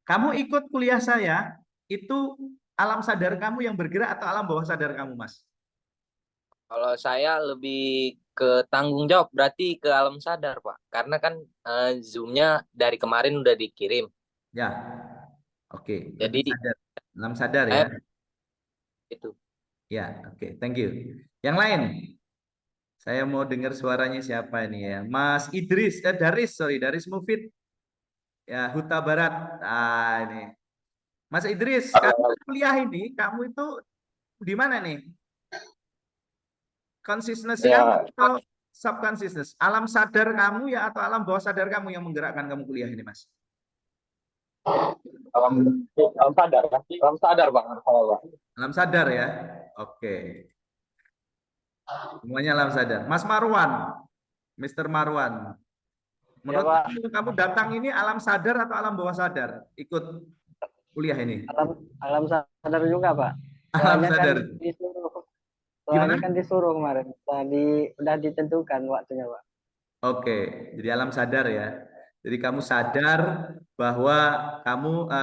S1: Kamu ikut kuliah saya, itu alam sadar kamu yang bergerak atau alam bawah sadar kamu, Mas?
S4: Kalau saya lebih ke tanggung jawab, berarti ke alam sadar, Pak. Karena kan Zoom-nya dari kemarin udah dikirim.
S1: Ya, oke. Lebih
S4: Jadi
S1: sadar. Alam sadar ya.
S4: saya itu.
S1: Ya, oke. Thank you. Yang lain, saya mau dengar suaranya siapa ini ya? Mas Idris, Daris Mufid. Ya, Huta Barat. Ah, ini. Mas Idris, kamu kuliah ini, kamu itu di mana nih? Consciousness
S6: Ya,
S1: atau subconsciousness? Alam sadar kamu ya atau alam bawah sadar kamu yang menggerakkan kamu kuliah ini, Mas?
S6: alam sadar, alam sadar bang, Bang.
S1: Alam sadar ya. Oke. Semuanya alam sadar. Mas Marwan, Mr. Marwan.
S6: Ya
S1: Menurut
S6: Pak,
S1: kamu datang ini alam sadar atau alam bawah sadar? Ikut kuliah ini.
S6: alam sadar juga Pak.
S1: Alam
S6: Soalnya kan
S1: sadar.
S6: disuruh,
S1: Gimana?
S6: soalnya kan disuruh kemarin, udah ditentukan waktunya Pak.
S1: Oke, jadi alam sadar ya. Jadi kamu sadar bahwa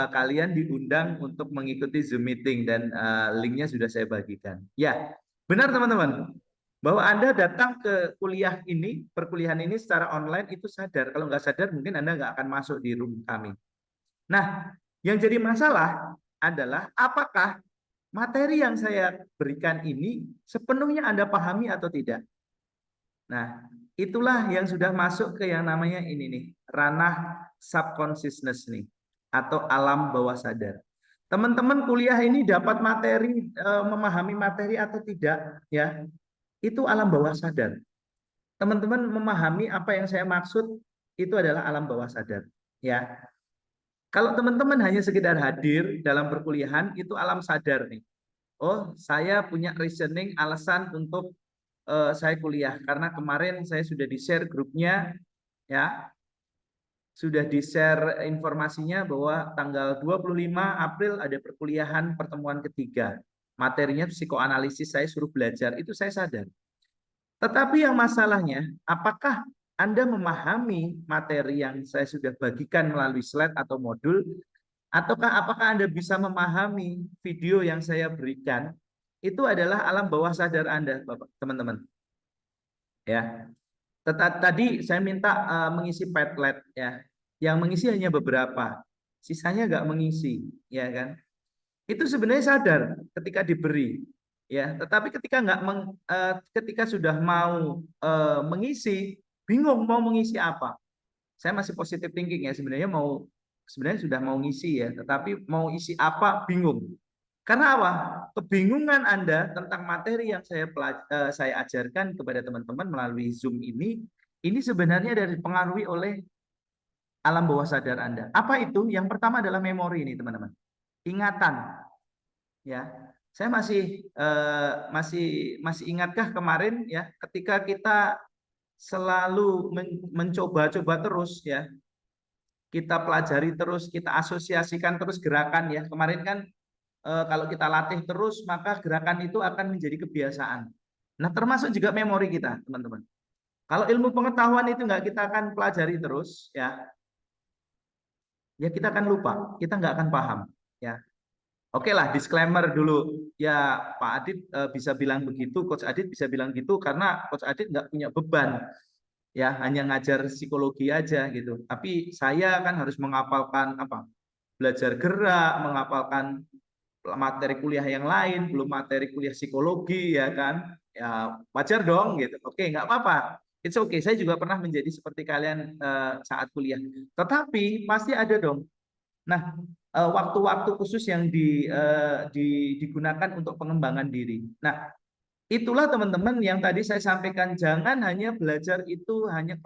S1: kalian diundang untuk mengikuti Zoom meeting dan linknya sudah saya bagikan. Ya, benar teman-teman. Bahwa Anda datang ke kuliah ini, perkuliahan ini secara online itu sadar. Kalau nggak sadar mungkin Anda nggak akan masuk di room kami. Nah, yang jadi masalah adalah apakah materi yang saya berikan ini sepenuhnya Anda pahami atau tidak. Nah, itulah yang sudah masuk ke yang namanya ini nih, ranah subconsciousness nih, atau alam bawah sadar. Teman-teman kuliah ini dapat materi, memahami materi atau tidak, ya, itu alam bawah sadar. Teman-teman memahami apa yang saya maksud, itu adalah alam bawah sadar, ya. Kalau teman-teman hanya sekedar hadir dalam perkuliahan, itu alam sadar nih. Oh, saya punya reasoning, alasan untuk saya kuliah karena kemarin saya sudah di-share grupnya ya. Sudah di-share informasinya bahwa tanggal 25 April ada perkuliahan pertemuan ketiga. Materinya psikoanalisis, saya suruh belajar, itu saya sadar. Tetapi yang masalahnya, apakah Anda memahami materi yang saya sudah bagikan melalui slide atau modul, ataukah apakah Anda bisa memahami video yang saya berikan? Itu adalah alam bawah sadar Anda, Bapak, teman-teman. Ya, tadi saya minta mengisi Padlet ya, yang mengisi hanya beberapa, sisanya nggak mengisi, ya kan? Itu sebenarnya sadar ketika diberi, ya. Tetapi ketika sudah mau mengisi, bingung mau mengisi apa. Saya masih positive thinking ya, sebenarnya sudah mau ngisi ya, tetapi mau isi apa bingung. Karena apa? Kebingungan Anda tentang materi yang saya ajarkan kepada teman-teman melalui Zoom ini sebenarnya dipengaruhi oleh alam bawah sadar Anda. Apa itu? Yang pertama adalah memori ini, teman-teman. Ingatan. Ya, saya masih ingatkah kemarin ya, ketika kita selalu mencoba-coba terus ya, kita pelajari terus, kita asosiasikan terus gerakan ya. Kemarin kan kalau kita latih terus, maka gerakan itu akan menjadi kebiasaan. Nah, termasuk juga memori kita, teman-teman. Kalau ilmu pengetahuan itu nggak kita akan pelajari terus, ya kita akan lupa, kita nggak akan paham, ya. Oke lah, disclaimer dulu, ya Pak Adit bisa bilang begitu, Coach Adit bisa bilang gitu, karena Coach Adit nggak punya beban, ya hanya ngajar psikologi aja gitu. Tapi saya kan harus menghafalkan apa? Belajar gerak, menghafalkan materi kuliah yang lain, belum materi kuliah psikologi ya kan, ya wajar dong gitu. Oke, nggak apa-apa, it's okay. Saya juga pernah menjadi seperti kalian saat kuliah, tetapi pasti ada dong. Nah, waktu-waktu khusus yang digunakan untuk pengembangan diri. Nah, itulah teman-teman yang tadi saya sampaikan, jangan hanya belajar itu hanya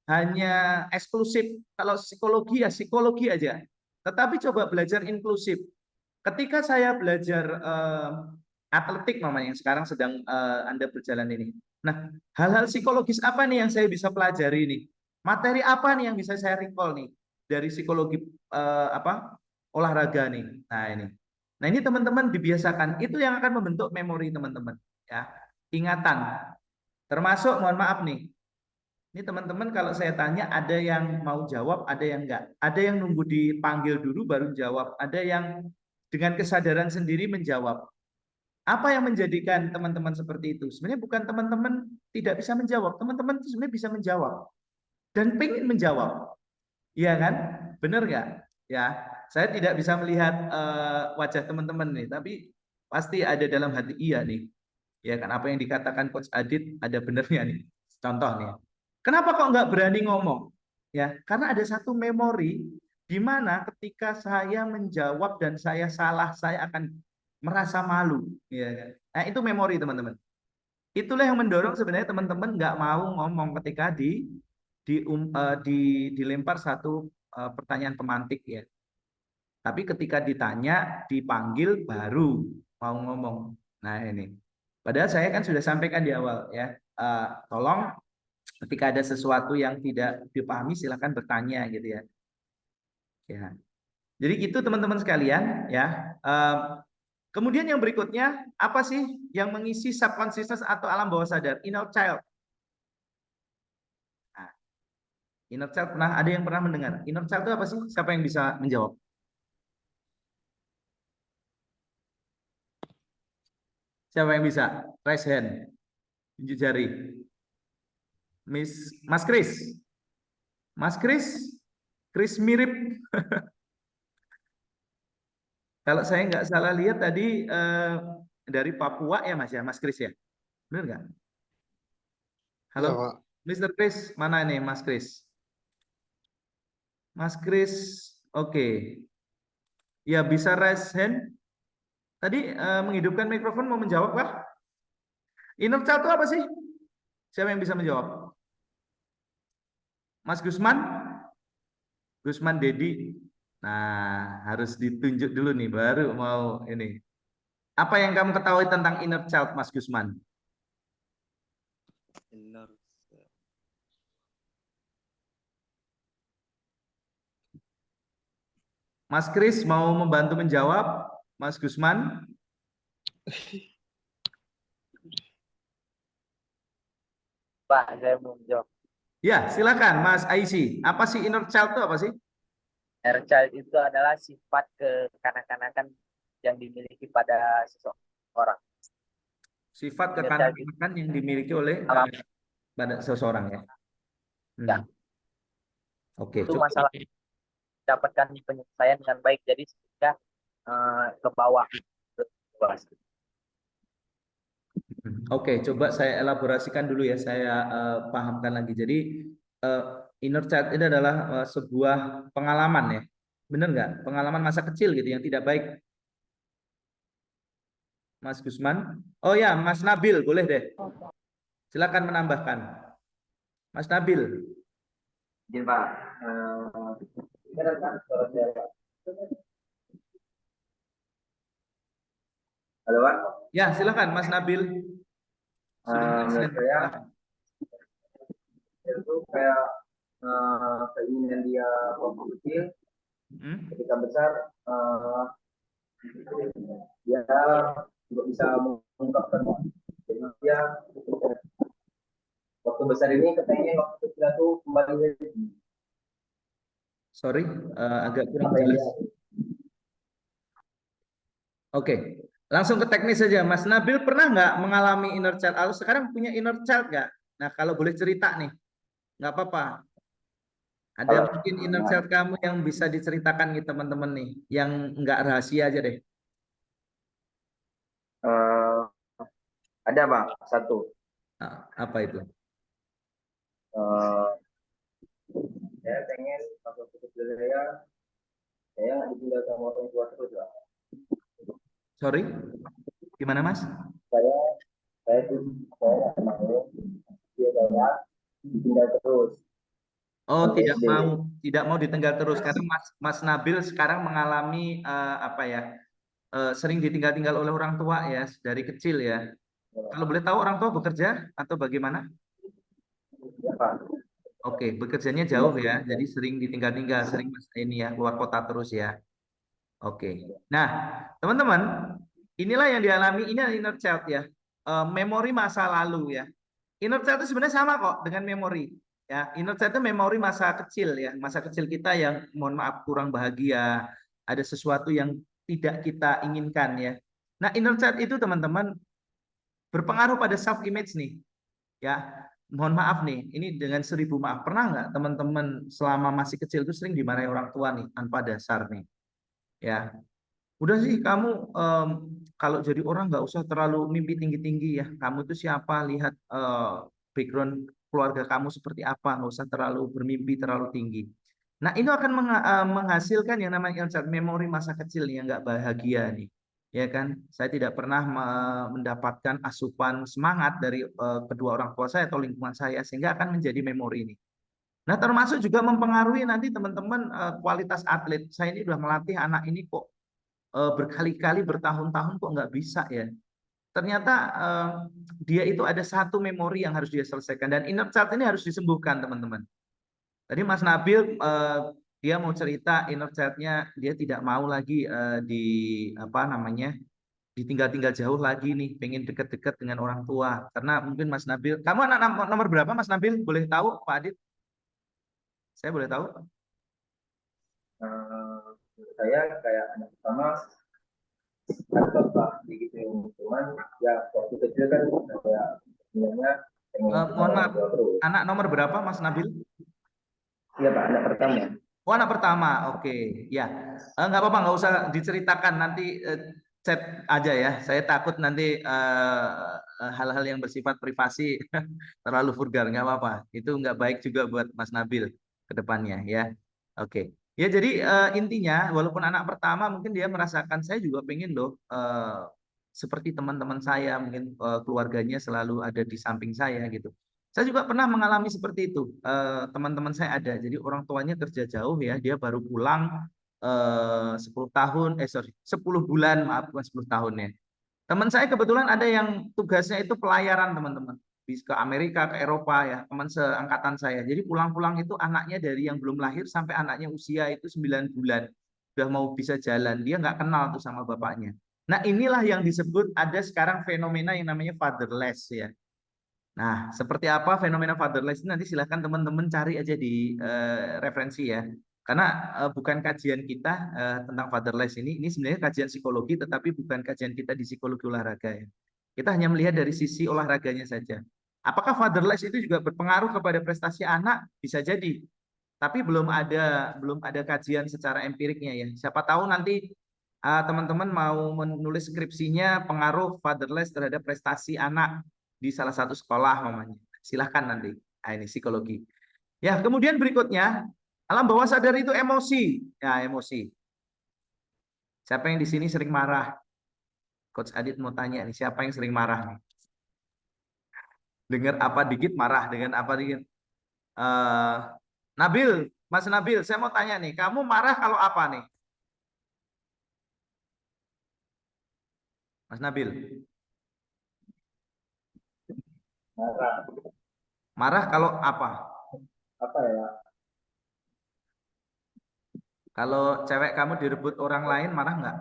S1: hanya eksklusif. Kalau psikologi ya psikologi aja, tetapi coba belajar inklusif. Ketika saya belajar atletik namanya yang sekarang sedang Anda berjalan ini, Nah, hal-hal psikologis apa nih yang saya bisa pelajari nih? Materi apa nih yang bisa saya recall nih dari psikologi olahraga nih? Nah ini. Nah ini teman-teman dibiasakan. Itu yang akan membentuk memori teman-teman. Ya, ingatan. Termasuk, mohon maaf nih. Ini teman-teman kalau saya tanya ada yang mau jawab, ada yang enggak. Ada yang nunggu dipanggil dulu baru jawab. Ada yang dengan kesadaran sendiri menjawab. Apa yang menjadikan teman-teman seperti itu? Sebenarnya bukan teman-teman tidak bisa menjawab. Teman-teman itu sebenarnya bisa menjawab. Dan pengen menjawab. Iya kan? Benar nggak? Ya, saya tidak bisa melihat wajah teman-teman nih. Tapi pasti ada dalam hati iya nih. Ya kan? Apa yang dikatakan Coach Adit ada benernya nih. Contoh nih. Kenapa kok nggak berani ngomong? Ya, karena ada satu memori di mana ketika saya menjawab dan saya salah, saya akan merasa malu. Ya kan? Nah, itu memori teman-teman. Itulah yang mendorong sebenarnya teman-teman nggak mau ngomong ketika dilempar satu pertanyaan pemantik ya. Tapi ketika ditanya, dipanggil baru mau ngomong. Nah ini. Padahal saya kan sudah sampaikan di awal ya. Tolong ketika ada sesuatu yang tidak dipahami silakan bertanya gitu ya. Ya. Jadi itu teman-teman sekalian ya. Kemudian yang berikutnya apa sih yang mengisi subconscious atau alam bawah sadar? Inner child. Nah, inner child ada yang pernah mendengar? Inner child itu apa sih? Siapa yang bisa menjawab? Siapa yang bisa? Raise hand. Tunjuk jari. Mas Kris. Mas Kris? Kris mirip. Kalau saya nggak salah lihat tadi dari Papua ya Mas ya, Mas Kris ya? Benar nggak? Halo,
S5: Ya, Pak.
S1: Mr. Kris, mana nih Mas Kris? Mas Kris, oke. Ya bisa raise hand. Tadi menghidupkan mikrofon mau menjawab kah? Inner child itu apa sih? Siapa yang bisa menjawab? Mas Gusman? Gusman Dedi. Nah, harus ditunjuk dulu nih, baru mau ini. Apa yang kamu ketahui tentang inner child, Mas Gusman? Mas Kris mau membantu menjawab, Mas Gusman?
S4: Pak, saya mau menjawab.
S1: Ya, silakan Mas Aisy. Apa sih inner child itu apa sih?
S4: Inner child itu adalah sifat kekanak-kanakan yang dimiliki pada seseorang.
S1: Sifat kekanak-kanakan yang dimiliki oleh pada seseorang ya.
S4: Ya.
S1: Oke,
S4: Itu masalah dapatkan penyelesaian dengan baik, jadi sehingga ke bawah.
S1: Oke, coba saya elaborasikan dulu ya, saya pahamkan lagi. Jadi inner child ini adalah sebuah pengalaman ya, benar nggak? Pengalaman masa kecil gitu yang tidak baik. Mas Gusman, oh ya, Mas Nabil boleh deh. Silakan menambahkan, Mas Nabil.
S7: Izin Pak. Halo Pak.
S1: Ya, silakan Mas Nabil.
S7: Menurut saya itu kayak keinginan dia waktu kecil, ketika besar dia juga bisa mengungkapkan dia waktu besar ini katanya waktu kecil itu kembali lagi.
S1: Sorry, agak kurang jelas. Oke, langsung ke teknis saja. Mas Nabil pernah nggak mengalami inner child? Atau sekarang punya inner child nggak? Nah, kalau boleh cerita nih, nggak apa-apa. Ada mungkin inner child kamu yang bisa diceritakan nih teman-teman nih, yang nggak rahasia aja deh.
S7: Ada Pak, satu.
S1: Nah, apa itu?
S7: Saya pengen waktu kecil saya nggak ditinggal sama orang tua terus Pak.
S1: Sorry, gimana Mas?
S7: Saya nggak mau dia saya ditinggal terus.
S1: Oh, tidak mau ditinggal terus karena Mas Nabil sekarang mengalami sering ditinggal-tinggal oleh orang tua ya dari kecil ya. Kalau boleh tahu orang tua bekerja atau bagaimana?
S7: Ya, Pak.
S1: Oke, bekerjanya jauh ya, jadi sering ditinggal-tinggal, sering ini ya, keluar kota terus ya. Oke. Nah, teman-teman, inilah yang dialami, ini adalah inner child ya. Memori masa lalu ya. Inner child itu sebenarnya sama kok dengan memori. Ya, inner child itu memori masa kecil ya, masa kecil kita yang mohon maaf kurang bahagia, ada sesuatu yang tidak kita inginkan ya. Nah, inner child itu teman-teman berpengaruh pada self image nih. Ya, mohon maaf nih, ini dengan 1000 maaf. Pernah nggak teman-teman selama masih kecil itu sering dimarahi orang tua nih tanpa dasar nih? Ya, udah sih kamu kalau jadi orang nggak usah terlalu mimpi tinggi-tinggi ya. Kamu itu siapa? Lihat background keluarga kamu seperti apa. Nggak usah terlalu bermimpi terlalu tinggi. Nah, ini akan menghasilkan yang namanya memori masa kecil yang nggak bahagia nih. Ya kan? Saya tidak pernah mendapatkan asupan semangat dari kedua orang tua saya atau lingkungan saya sehingga akan menjadi memori ini. Nah, termasuk juga mempengaruhi nanti teman-teman kualitas atlet. Saya ini udah melatih anak ini kok berkali-kali bertahun-tahun kok nggak bisa ya. Ternyata dia itu ada satu memori yang harus dia selesaikan dan inner child ini harus disembuhkan teman-teman. Tadi Mas Nabil dia mau cerita inner child-nya dia tidak mau lagi di apa namanya ditinggal-tinggal jauh lagi nih, pengen deket-deket dengan orang tua. Karena mungkin Mas Nabil, kamu anak nomor berapa Mas Nabil? Boleh tahu Pak Adit? Saya boleh tahu?
S7: Menurut saya kayak anak pertama takut Pak gitu, cuman ya waktu kecil kan kayak sebenarnya pengen
S1: Mohon maaf,
S7: terus.
S1: anak nomor berapa Mas Nabil?
S7: Iya Pak, anak pertama.
S1: Oh, anak pertama, oke, ya, nggak apa-apa, nggak usah diceritakan nanti chat aja ya. Saya takut nanti hal-hal yang bersifat privasi terlalu vulgar, nggak apa-apa. Itu nggak baik juga buat Mas Nabil ke depannya ya. Oke, ya jadi intinya walaupun anak pertama mungkin dia merasakan saya juga pengen loh seperti teman-teman saya mungkin keluarganya selalu ada di samping saya gitu. Saya juga pernah mengalami seperti itu. Teman-teman saya ada, jadi orang tuanya kerja jauh ya, dia baru pulang 10 tahun, 10 bulan, maaf bukan 10 tahun ya. Teman saya kebetulan ada yang tugasnya itu pelayaran teman-teman, ke Amerika, ke Eropa ya, teman seangkatan saya. Jadi pulang-pulang itu anaknya dari yang belum lahir sampai anaknya usia itu 9 bulan, udah mau bisa jalan, dia nggak kenal tuh sama bapaknya. Nah inilah yang disebut ada sekarang fenomena yang namanya fatherless ya. Nah, seperti apa fenomena fatherless ini nanti silahkan teman-teman cari aja di referensi ya. Karena bukan kajian kita tentang fatherless ini sebenarnya kajian psikologi, tetapi bukan kajian kita di psikologi olahraga ya. Kita hanya melihat dari sisi olahraganya saja. Apakah fatherless itu juga berpengaruh kepada prestasi anak? Bisa jadi. Tapi belum ada kajian secara empiriknya ya. Siapa tahu nanti teman-teman mau menulis skripsinya pengaruh fatherless terhadap prestasi anak di salah satu sekolah mamanya. Silahkan nanti. Nah, ini psikologi. Ya, kemudian berikutnya, alam bawah sadar itu emosi. Ya, emosi. Siapa yang di sini sering marah? Coach Adit mau tanya nih, siapa yang sering marah nih? Dengar apa dikit marah, dengan apa dikit. Nabil, Mas Nabil, saya mau tanya nih, kamu marah kalau apa nih? Mas Nabil.
S7: Marah.
S1: Marah kalau apa?
S7: Apa ya?
S1: Kalau cewek kamu direbut orang lain, marah nggak?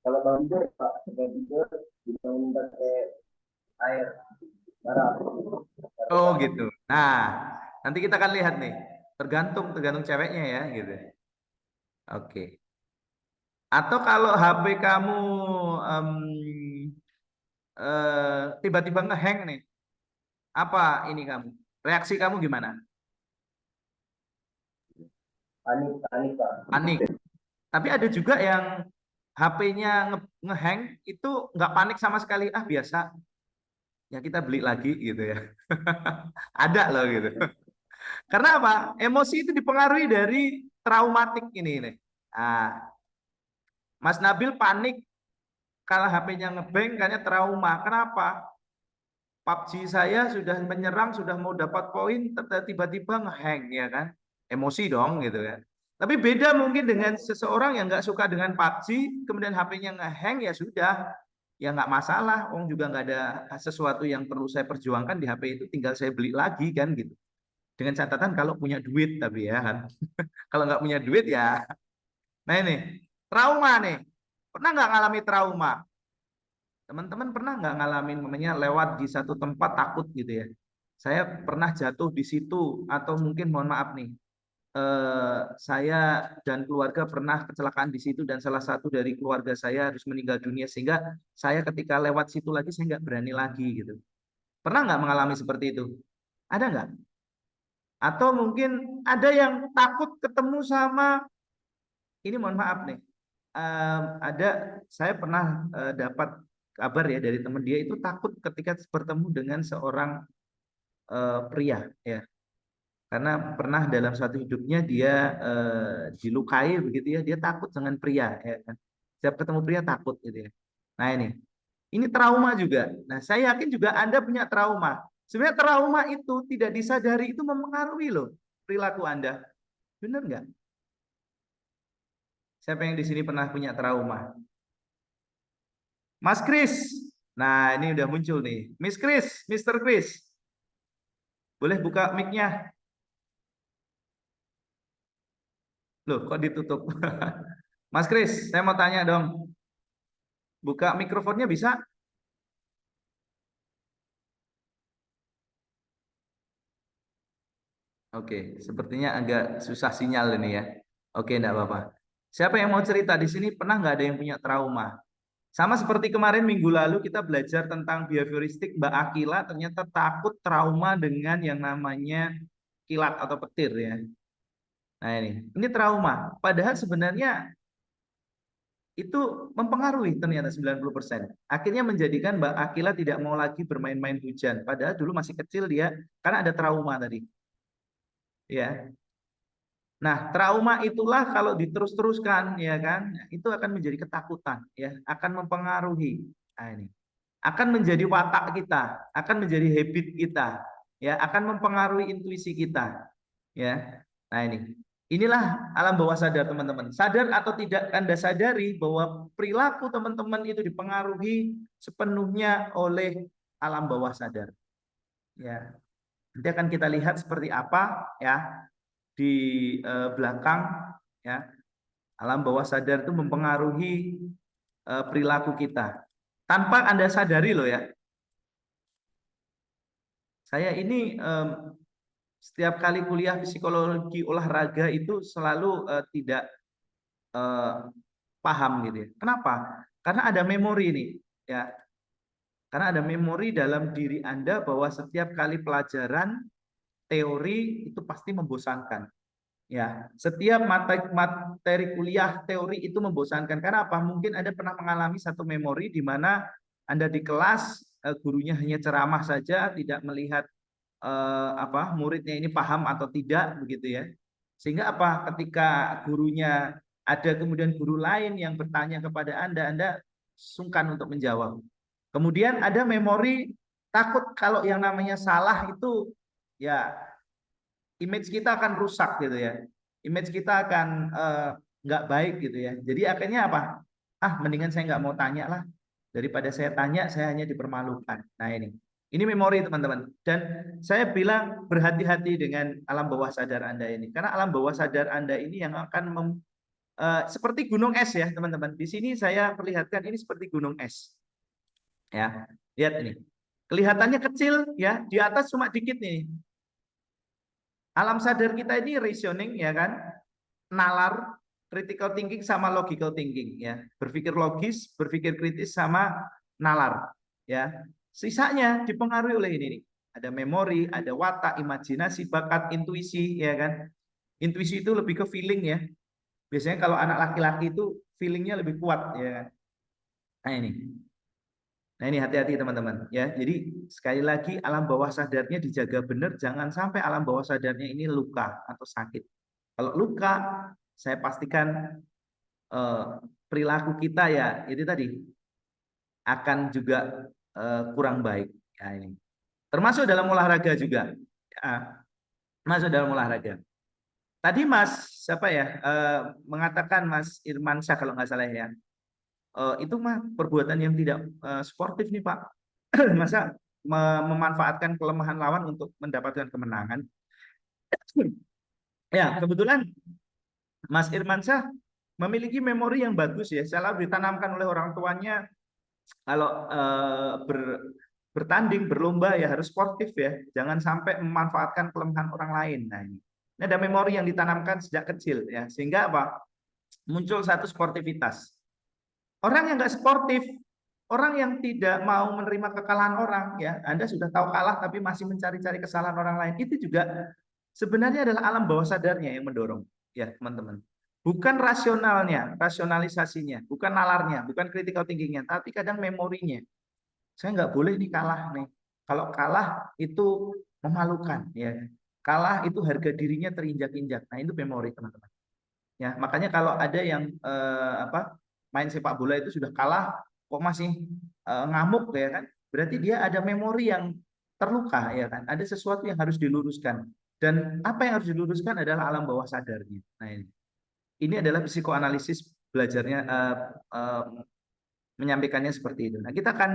S7: Kalau banjir Pak, banjir dibangun pakai air. Marah.
S1: Oh gitu. Nah, nanti kita akan lihat nih. Tergantung ceweknya ya gitu. Oke. Atau kalau HP kamu tiba-tiba ngehang nih, apa ini kamu? Reaksi kamu gimana?
S7: Panik, panik Pak.
S1: Panik. Tapi ada juga yang HP-nya ngehang itu nggak panik sama sekali. Ah biasa. Ya kita beli lagi gitu ya. Ada loh gitu. Karena apa? Emosi itu dipengaruhi dari traumatik ini nih. Nah, Mas Nabil panik kalau HP-nya ngebeng karena trauma. Kenapa? PUBG saya sudah menyerang, sudah mau dapat poin, tiba-tiba ngehang ya kan? Emosi dong gitu kan. Tapi beda mungkin dengan seseorang yang nggak suka dengan PUBG, kemudian HP-nya nge-hang, ya sudah, ya nggak masalah. Juga nggak ada sesuatu yang perlu saya perjuangkan di HP itu, tinggal saya beli lagi kan gitu. Dengan catatan kalau punya duit tapi ya kan. Kalau nggak punya duit ya. Nah ini trauma nih. Pernah nggak ngalami trauma? Teman-teman pernah nggak ngalamin namanya lewat di satu tempat takut gitu ya? Saya pernah jatuh di situ, atau mungkin mohon maaf nih, saya dan keluarga pernah kecelakaan di situ dan salah satu dari keluarga saya harus meninggal dunia, sehingga saya ketika lewat situ lagi saya nggak berani lagi gitu. Pernah nggak mengalami seperti itu? Ada nggak? Atau mungkin ada yang takut ketemu sama, ini mohon maaf nih, saya pernah dapat kabar ya dari teman, dia itu takut ketika bertemu dengan seorang pria ya. Karena pernah dalam suatu hidupnya dia dilukai begitu ya, dia takut dengan pria ya kan. Setiap ketemu pria takut gitu ya. Nah ini trauma juga. Nah saya yakin juga Anda punya trauma. Sebenarnya trauma itu tidak disadari itu mempengaruhi loh perilaku Anda. Benar nggak? Siapa yang di sini pernah punya trauma? Mas Kris. Nah ini udah muncul nih. Miss Kris, Mr. Kris. Boleh buka mic-nya? Loh, kok ditutup? Mas Kris, saya mau tanya dong. Buka mikrofonnya bisa? Oke, sepertinya agak susah sinyal ini ya. Oke, enggak apa-apa. Siapa yang mau cerita di sini, pernah nggak ada yang punya trauma? Sama seperti kemarin minggu lalu kita belajar tentang behavioristik, Mbak Akila ternyata takut trauma dengan yang namanya kilat atau petir ya. Nah ini trauma. Padahal sebenarnya itu mempengaruhi ternyata 90%. Akhirnya menjadikan Mbak Akila tidak mau lagi bermain-main hujan. Padahal dulu masih kecil dia, karena ada trauma tadi. Ya. Nah, trauma itulah kalau diterus-teruskan ya kan, itu akan menjadi ketakutan ya, akan mempengaruhi. Nah, ini akan menjadi watak kita, akan menjadi habit kita, ya, akan mempengaruhi intuisi kita, ya. Nah, inilah alam bawah sadar teman-teman. Sadar atau tidak Anda sadari bahwa perilaku teman-teman itu dipengaruhi sepenuhnya oleh alam bawah sadar. Ya. Nanti akan kita lihat seperti apa ya di belakang ya. Alam bawah sadar itu mempengaruhi perilaku kita tanpa Anda sadari loh ya. Saya ini setiap kali kuliah psikologi olahraga itu selalu tidak paham gitu ya. Kenapa? Karena ada memori nih ya. Karena ada memori dalam diri Anda bahwa setiap kali pelajaran teori itu pasti membosankan. Ya, setiap materi kuliah teori itu membosankan. Karena apa? Mungkin Anda pernah mengalami satu memori di mana Anda di kelas gurunya hanya ceramah saja, tidak melihat muridnya ini paham atau tidak begitu ya. Sehingga apa? Ketika gurunya ada kemudian guru lain yang bertanya kepada Anda sungkan untuk menjawab. Kemudian ada memori takut kalau yang namanya salah itu ya image kita akan rusak gitu ya. Image kita akan nggak baik gitu ya. Jadi akhirnya apa? Mendingan saya nggak mau tanya lah. Daripada saya tanya, saya hanya dipermalukan. Nah ini memori teman-teman. Dan saya bilang berhati-hati dengan alam bawah sadar Anda ini. Karena alam bawah sadar Anda ini yang akan seperti gunung es ya teman-teman. Di sini saya perlihatkan ini seperti gunung es. Ya, lihat ini. Kelihatannya kecil ya, di atas cuma dikit nih. Alam sadar kita ini reasoning ya kan, nalar, critical thinking sama logical thinking ya. Berpikir logis, berpikir kritis sama nalar ya. Sisanya dipengaruhi oleh ini nih. Ada memori, ada watak, imajinasi, bakat, intuisi ya kan. Intuisi itu lebih ke feeling ya. Biasanya kalau anak laki-laki itu feelingnya lebih kuat ya kan. Nah ini hati-hati teman-teman ya. Jadi sekali lagi alam bawah sadarnya dijaga benar, jangan sampai alam bawah sadarnya ini luka atau sakit. Kalau luka, saya pastikan perilaku kita ya itu tadi akan juga kurang baik. Ya, ini. Termasuk dalam olahraga juga. Ya, masuk dalam olahraga. Tadi Mas siapa ya mengatakan Mas Irmansyah kalau nggak salah ya, itu mah perbuatan yang tidak sportif nih Pak. Masa memanfaatkan kelemahan lawan untuk mendapatkan kemenangan? Ya kebetulan Mas Irmansyah memiliki memori yang bagus ya, selalu ditanamkan oleh orang tuanya kalau bertanding berlomba ya harus sportif ya, jangan sampai memanfaatkan kelemahan orang lain. Nah ini ada memori yang ditanamkan sejak kecil ya, sehingga apa, muncul satu sportivitas. Orang yang nggak sportif, orang yang tidak mau menerima kekalahan orang ya, Anda sudah tahu kalah tapi masih mencari-cari kesalahan orang lain, itu juga sebenarnya adalah alam bawah sadarnya yang mendorong ya teman-teman. Bukan rasionalnya, rasionalisasinya, bukan nalarnya, bukan critical thinkingnya, tapi kadang memorinya. Saya nggak boleh nih kalah nih. Kalau kalah itu memalukan ya. Kalah itu harga dirinya terinjak-injak. Nah, itu memori teman-teman. Ya, makanya kalau ada yang main sepak bola itu sudah kalah kok masih ngamuk ya kan. Berarti dia ada memori yang terluka ya kan. Ada sesuatu yang harus diluruskan. Dan apa yang harus diluruskan adalah alam bawah sadarnya. Nah, ini adalah psikoanalisis belajarnya menyampaikannya seperti itu. Nah, kita akan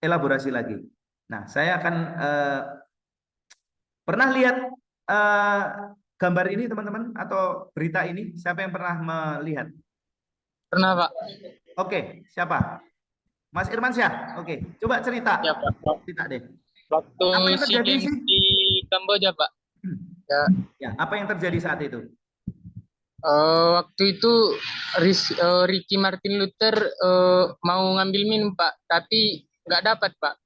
S1: elaborasi lagi. Nah, saya akan pernah lihat gambar ini teman-teman atau berita ini? Siapa yang pernah melihat?
S2: Pernah, Pak.
S1: Oke, siapa? Mas Irmansyah. Oke, coba cerita.
S2: Ya, Pak.
S1: Cerita deh.
S2: Waktu
S1: Apa yang
S2: SEA
S1: terjadi
S2: Games
S1: sih?
S2: di Kamboja, Pak. Ya.
S1: Ya, apa yang terjadi saat itu?
S2: Waktu itu Ricky Martin Luther mau ngambil minum, Pak, tapi nggak dapat, Pak.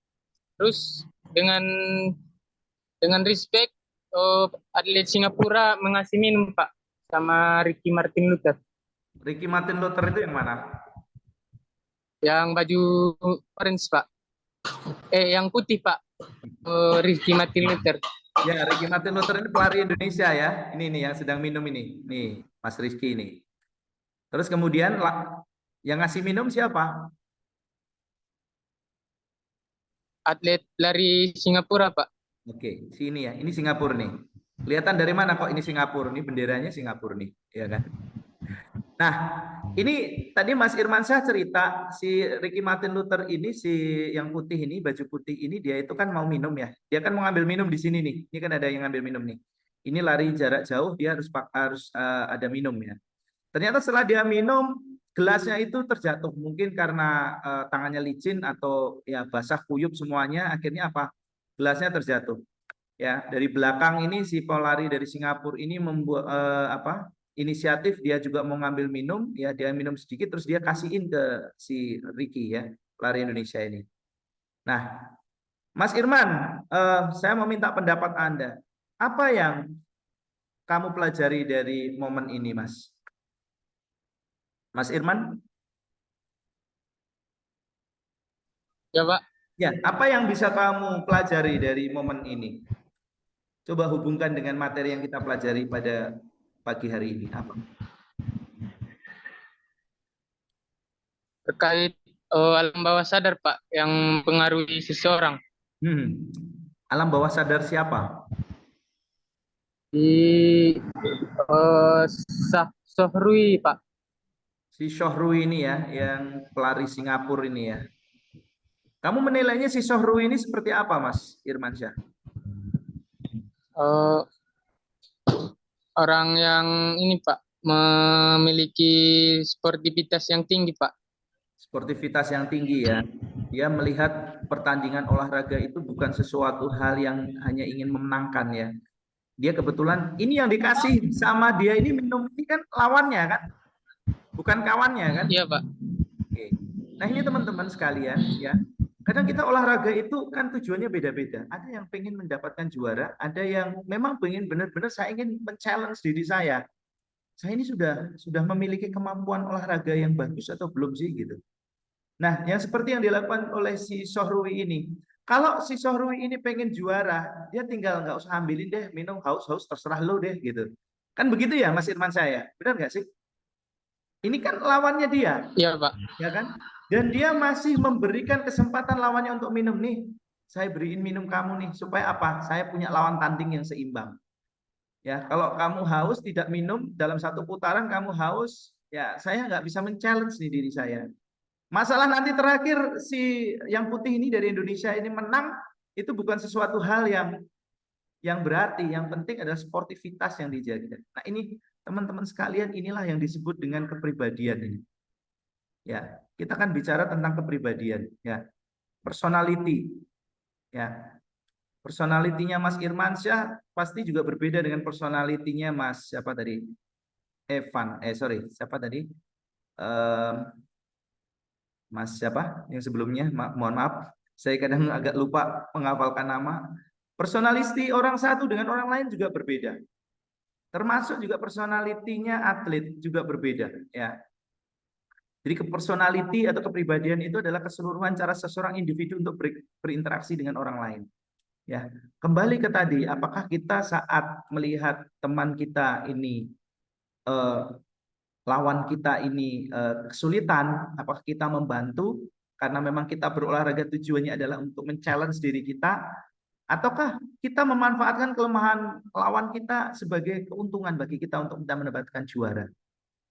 S2: Terus dengan respect atlet Singapura ngasih minum, Pak, sama Ricky Martin Luther.
S1: Ricky Martin Luther itu yang mana?
S2: Yang baju orange, Pak. Yang putih, Pak. Ricky Martin Luther.
S1: Ya, Ricky Martin Luther ini pelari Indonesia ya. Ini nih yang sedang minum ini. Nih, Mas Rizky ini. Terus kemudian yang ngasih minum siapa?
S2: Atlet lari Singapura, Pak.
S1: Oke, sini ya. Ini Singapura nih. Kelihatan dari mana kok ini Singapura? Ini benderanya Singapura nih, ya kan? Nah, ini tadi Mas Irmansyah cerita si Ricky Martin Luther ini, si yang putih ini, baju putih ini, dia itu kan mau minum ya. Dia kan mau ngambil minum di sini nih. Ini kan ada yang ngambil minum nih. Ini lari jarak jauh, dia harus ada minum ya. Ternyata setelah dia minum, gelasnya itu terjatuh. Mungkin karena tangannya licin atau ya basah kuyup semuanya. Akhirnya apa? Gelasnya terjatuh. Ya, dari belakang ini si pelari dari Singapura ini membuat inisiatif, dia juga mau ngambil minum, ya dia minum sedikit terus dia kasihin ke si Ricky ya, pelari Indonesia ini. Nah, Mas Irman, saya mau minta pendapat Anda. Apa yang kamu pelajari dari momen ini, Mas? Mas Irman?
S2: Ya, Pak.
S1: Ya, apa yang bisa kamu pelajari dari momen ini? Coba hubungkan dengan materi yang kita pelajari pada pagi hari ini. Apa?
S2: Terkait alam bawah sadar, Pak, yang mempengaruhi seseorang.
S1: Alam bawah sadar siapa?
S2: Di Shohrui, Pak.
S1: Si Shohrui ini ya, yang pelari Singapura ini ya. Kamu menilainya si Shohrui ini seperti apa, Mas Irmansyah?
S2: Orang yang ini, Pak, memiliki sportivitas yang tinggi, Pak.
S1: Sportivitas yang tinggi ya. Dia melihat pertandingan olahraga itu bukan sesuatu hal yang hanya ingin memenangkan ya. Dia kebetulan ini yang dikasih sama dia ini minum ini kan lawannya kan, bukan kawannya kan?
S2: Iya, Pak.
S1: Oke. Nah ini teman-teman sekalian ya. Kadang kita olahraga itu kan tujuannya beda-beda. Ada yang pengen mendapatkan juara, ada yang memang pengen benar-benar saya ingin men-challenge diri saya. Saya ini sudah memiliki kemampuan olahraga yang bagus atau belum sih gitu. Nah, yang seperti yang dilakukan oleh si Shohrui ini. Kalau si Shohrui ini pengen juara, dia tinggal nggak usah ambilin deh, minum haus-haus terserah lo deh gitu. Kan begitu ya Mas Irman saya, benar nggak sih? Ini kan lawannya dia.
S2: Iya, Pak.
S1: Ya kan? Dan dia masih memberikan kesempatan lawannya untuk minum nih. Saya beriin minum kamu nih supaya apa? Saya punya lawan tanding yang seimbang. Ya, kalau kamu haus tidak minum dalam satu putaran kamu haus, ya saya nggak bisa men-challenge nih diri saya. Masalah nanti terakhir si yang putih ini dari Indonesia ini menang itu bukan sesuatu hal yang berarti. Yang penting adalah sportivitas yang dijaga. Nah ini teman-teman sekalian, inilah yang disebut dengan kepribadian ini. Ya, kita kan bicara tentang kepribadian, ya, personality, ya. Personalitinya Mas Irmansyah pasti juga berbeda dengan personalitinya Mas siapa tadi? Siapa tadi? Mas siapa yang sebelumnya? Mohon maaf, saya kadang agak lupa menghafalkan nama. Personality orang satu dengan orang lain juga berbeda. Termasuk juga personalitinya atlet juga berbeda, ya. Jadi personality atau kepribadian itu adalah keseluruhan cara seseorang individu untuk berinteraksi dengan orang lain. Ya, kembali ke tadi, apakah kita saat melihat teman kita ini, lawan kita ini kesulitan, apakah kita membantu karena memang kita berolahraga tujuannya adalah untuk men-challenge diri kita, ataukah kita memanfaatkan kelemahan lawan kita sebagai keuntungan bagi kita untuk kita mendapatkan juara?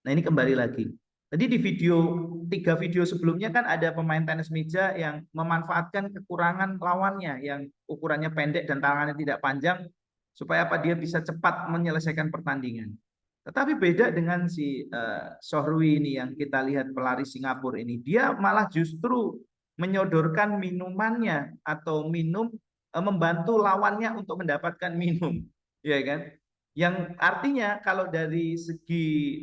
S1: Nah ini kembali lagi. Tadi di 3 video sebelumnya kan ada pemain tenis meja yang memanfaatkan kekurangan lawannya yang ukurannya pendek dan tangannya tidak panjang supaya apa dia bisa cepat menyelesaikan pertandingan. Tetapi beda dengan si Sohrui ini yang kita lihat pelari Singapura ini, dia malah justru menyodorkan minumannya atau membantu lawannya untuk mendapatkan minum, ya kan? Yang artinya kalau dari segi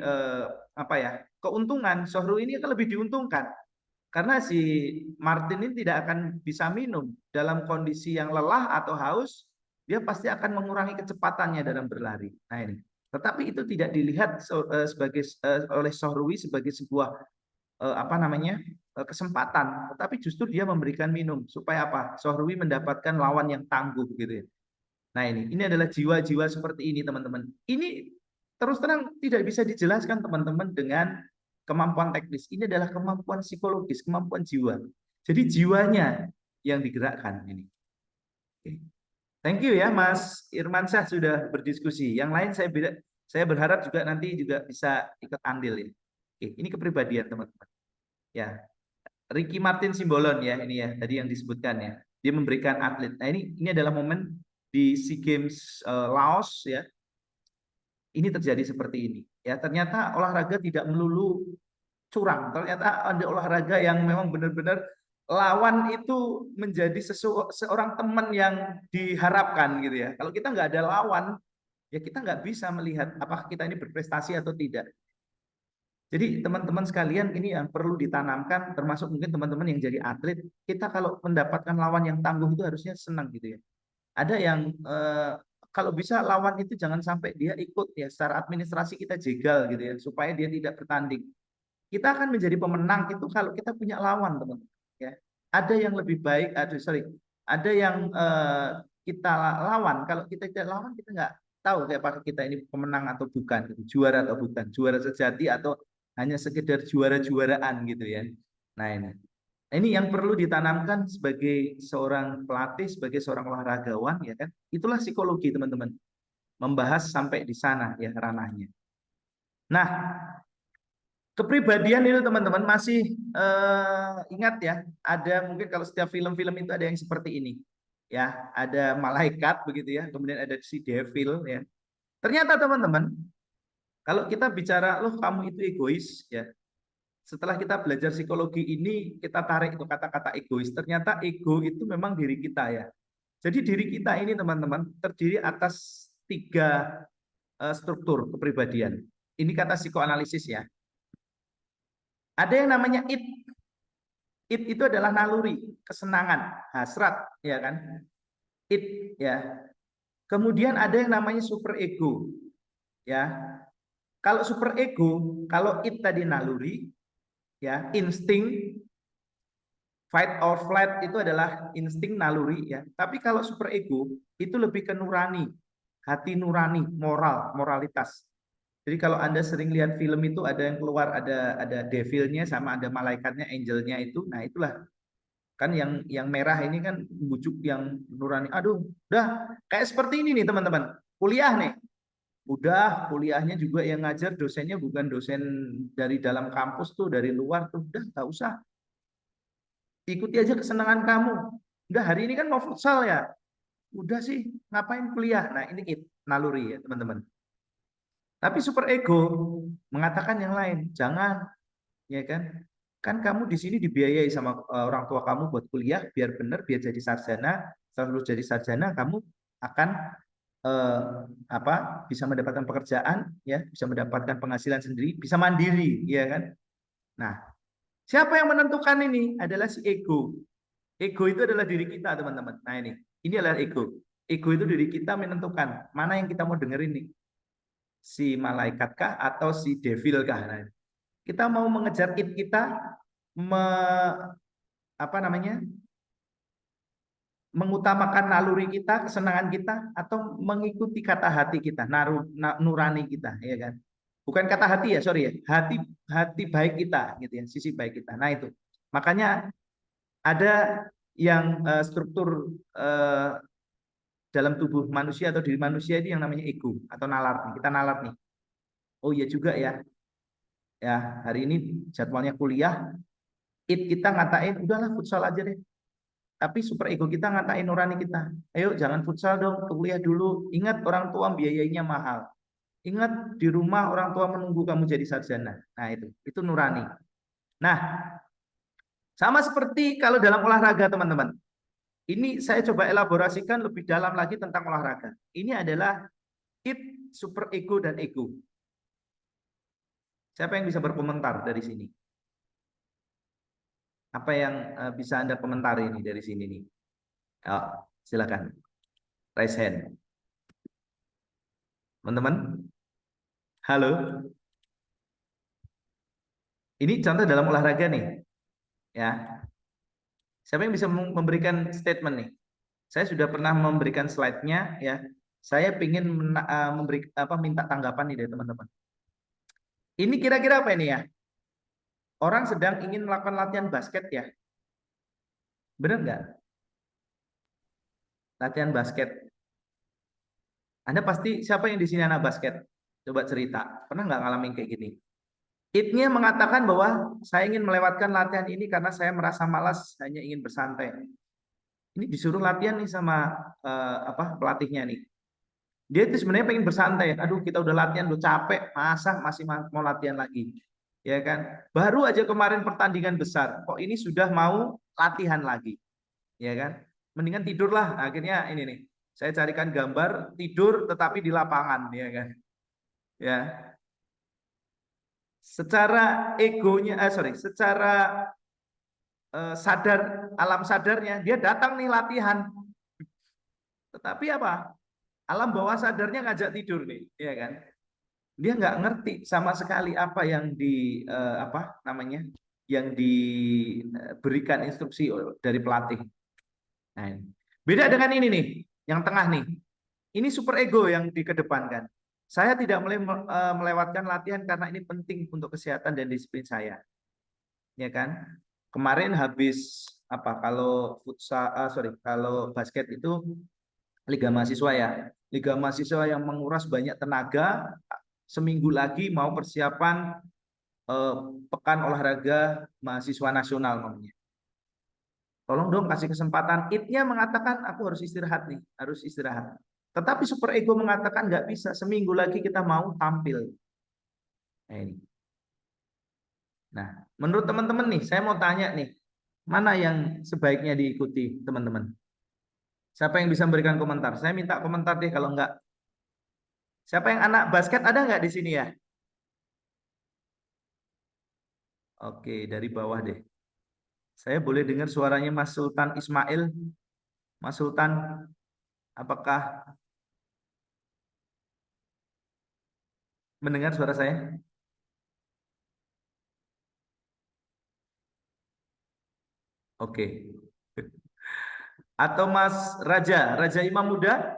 S1: keuntungan, Sohrui ini akan lebih diuntungkan karena si Martin ini tidak akan bisa minum dalam kondisi yang lelah atau haus, dia pasti akan mengurangi kecepatannya dalam berlari. Nah ini, tetapi itu tidak dilihat oleh Sohrui sebagai sebuah kesempatan, tetapi justru dia memberikan minum supaya apa? Sohrui mendapatkan lawan yang tangguh gitu ya. Nah ini adalah jiwa-jiwa seperti ini teman-teman. Ini terus terang tidak bisa dijelaskan teman-teman dengan kemampuan teknis. Ini adalah kemampuan psikologis, kemampuan jiwa. Jadi jiwanya yang digerakkan ini. Oke. Thank you ya Mas Irmansyah sudah berdiskusi. Yang lain saya berharap juga nanti juga bisa ikut andil ya. Oke, ini kepribadian teman-teman. Ya. Ricky Martin Simbolon ya ini ya tadi yang disebutkan ya. Dia memberikan atlet. Nah ini adalah momen di SEA Games Laos ya. Ini terjadi seperti ini. Ya, ternyata olahraga tidak melulu curang. Ternyata ada olahraga yang memang benar-benar lawan itu menjadi seorang teman yang diharapkan gitu ya. Kalau kita nggak ada lawan, ya kita nggak bisa melihat apakah kita ini berprestasi atau tidak. Jadi teman-teman sekalian ini yang perlu ditanamkan, termasuk mungkin teman-teman yang jadi atlet, kita kalau mendapatkan lawan yang tangguh itu harusnya senang gitu ya. Ada yang kalau bisa lawan itu jangan sampai dia ikut ya, secara administrasi kita jegal gitu ya, supaya dia tidak bertanding. Kita akan menjadi pemenang itu kalau kita punya lawan teman-teman. Ya, ada yang lebih baik, ada yang kita lawan. Kalau kita tidak lawan kita nggak tahu apakah kita ini pemenang atau bukan, juara atau bukan, juara sejati atau hanya sekedar juara-juaraan gitu ya. Nah ini yang perlu ditanamkan sebagai seorang pelatih, sebagai seorang olahragawan ya kan. Itulah psikologi teman-teman. Membahas sampai di sana ya ranahnya. Nah, kepribadian itu teman-teman masih ingat ya, ada mungkin kalau setiap film-film itu ada yang seperti ini. Ya, ada malaikat begitu ya, kemudian ada si devil ya. Ternyata teman-teman, kalau kita bicara loh kamu itu egois ya. Setelah kita belajar psikologi ini, kita tarik itu kata-kata egois. Ternyata ego itu memang diri kita ya. Jadi diri kita ini teman-teman terdiri atas 3 struktur kepribadian. Ini kata psikoanalisis ya. Ada yang namanya id. Id itu adalah naluri, kesenangan, hasrat, ya kan? Id ya. Kemudian ada yang namanya super ego. Ya. Kalau super ego, kalau id tadi naluri, ya, insting fight or flight itu adalah insting naluri ya. Tapi kalau super ego itu lebih ke nurani, hati nurani, moralitas. Jadi kalau Anda sering lihat film itu ada yang keluar ada devilnya sama ada malaikatnya, angelnya itu. Nah, itulah kan yang merah ini kan bujuk yang nurani. Aduh, udah kayak seperti ini nih teman-teman. Kuliah nih. Udah kuliahnya juga yang ngajar dosennya bukan dosen dari dalam kampus tuh, dari luar tuh. Udah nggak usah. Ikuti aja kesenangan kamu. Udah hari ini kan mau futsal ya. Udah sih ngapain kuliah. Nah ini naluri ya teman-teman. Tapi super ego mengatakan yang lain. Jangan, ya kan? Kan kamu di sini dibiayai sama orang tua kamu buat kuliah biar benar, biar jadi sarjana. Setelah lulus jadi sarjana, kamu akan bisa mendapatkan pekerjaan, ya, bisa mendapatkan penghasilan sendiri, bisa mandiri, ya kan? Nah, siapa yang menentukan ini? Adalah si ego. Ego itu adalah diri kita, teman-teman. Nah ini adalah ego. Ego itu diri kita menentukan mana yang kita mau dengerin nih. Si malaikat kah atau si devil kah? Nah, kita mau mengejar id kita, mengutamakan naluri kita, kesenangan kita, atau mengikuti kata hati kita, nurani kita, ya kan? Bukan kata hati ya, sorry ya, hati baik kita, gitu ya, sisi baik kita. Nah itu, makanya ada yang struktur dalam tubuh manusia atau diri manusia ini yang namanya ego atau nalar. Kita nalar nih. Oh iya juga ya. Ya hari ini jadwalnya kuliah, kita ngatain udahlah futsal aja deh. Tapi super ego kita ngatain nurani kita. Ayo jangan futsal dong, kuliah dulu. Ingat orang tua biayanya mahal. Ingat di rumah orang tua menunggu kamu jadi sarjana. Nah itu nurani. Nah, sama seperti kalau dalam olahraga teman-teman. Ini saya coba elaborasikan lebih dalam lagi tentang olahraga. Ini adalah id, super ego, dan ego. Siapa yang bisa berkomentar dari sini? Apa yang bisa Anda komentari ini dari sini nih? Oh, silakan. Raise hand. Teman-teman? Halo? Ini contoh dalam olahraga nih. Ya. Siapa yang bisa memberikan statement nih? Saya sudah pernah memberikan slide-nya ya. Saya ingin minta tanggapan nih dari teman-teman. Ini kira-kira apa ini ya? Orang sedang ingin melakukan latihan basket ya. Benar nggak? Latihan basket. Anda pasti siapa yang di sini anak basket? Coba cerita. Pernah nggak ngalamin kayak gini? Id-nya mengatakan bahwa saya ingin melewatkan latihan ini karena saya merasa malas, hanya ingin bersantai. Ini disuruh latihan nih sama pelatihnya nih. Dia itu sebenarnya pengen bersantai. Aduh, kita udah latihan, udah capek, masa masih mau latihan lagi? Ya kan? Baru aja kemarin pertandingan besar, kok ini sudah mau latihan lagi. Ya kan? Mendingan tidurlah. Akhirnya ini nih. Saya carikan gambar tidur tetapi di lapangan, ya kan? Ya. Secara egonya, secara sadar, alam sadarnya dia datang nih latihan. Tetapi apa? Alam bawah sadarnya ngajak tidur nih, ya kan? Dia nggak ngerti sama sekali apa yang yang diberikan instruksi dari pelatih. Nah, beda dengan ini nih, yang tengah nih. Ini super ego yang dikedepankan. Saya tidak melewatkan latihan karena ini penting untuk kesehatan dan disiplin saya. Ya kan? Kemarin habis kalau kalau basket itu Liga Mahasiswa ya. Liga Mahasiswa yang menguras banyak tenaga, seminggu lagi mau persiapan Pekan Olahraga Mahasiswa Nasional namanya. Tolong dong kasih kesempatan. Id-nya mengatakan aku harus istirahat nih, harus istirahat. Tetapi super ego mengatakan nggak bisa, seminggu lagi kita mau tampil. Nah, ini. Nah, menurut teman-teman nih, saya mau tanya nih, mana yang sebaiknya diikuti teman-teman? Siapa yang bisa memberikan komentar? Saya minta komentar deh kalau enggak. Siapa yang anak basket ada nggak di sini ya? Oke, dari bawah deh. Saya boleh dengar suaranya Mas Sultan Ismail. Mas Sultan, apakah mendengar suara saya? Oke. Atau Mas Raja Imam Muda?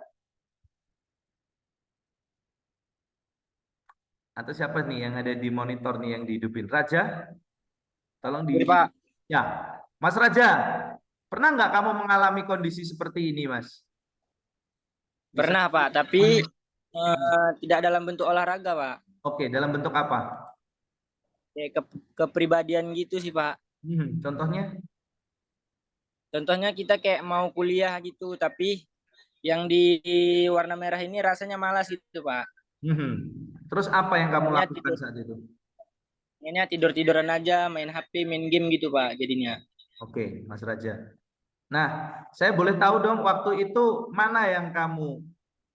S1: Atau siapa nih yang ada di monitor nih yang dihidupin? Raja? Tolong di...
S6: Pak.
S1: Ya, Mas Raja, pernah nggak kamu mengalami kondisi seperti ini, Mas?
S6: Pernah, Pak, tapi
S8: Tidak dalam bentuk olahraga, Pak.
S1: Oke, dalam bentuk apa?
S8: Kayak kepribadian gitu sih, Pak.
S1: Contohnya?
S8: Contohnya kita kayak mau kuliah gitu, tapi yang di warna merah ini rasanya malas gitu, Pak.
S1: Terus apa yang kamu
S8: Hanya
S1: lakukan saat itu?
S8: Ini tidur-tiduran aja, main HP, main game gitu, Pak, jadinya.
S1: Oke, Mas Raja. Nah, saya boleh tahu dong waktu itu mana yang kamu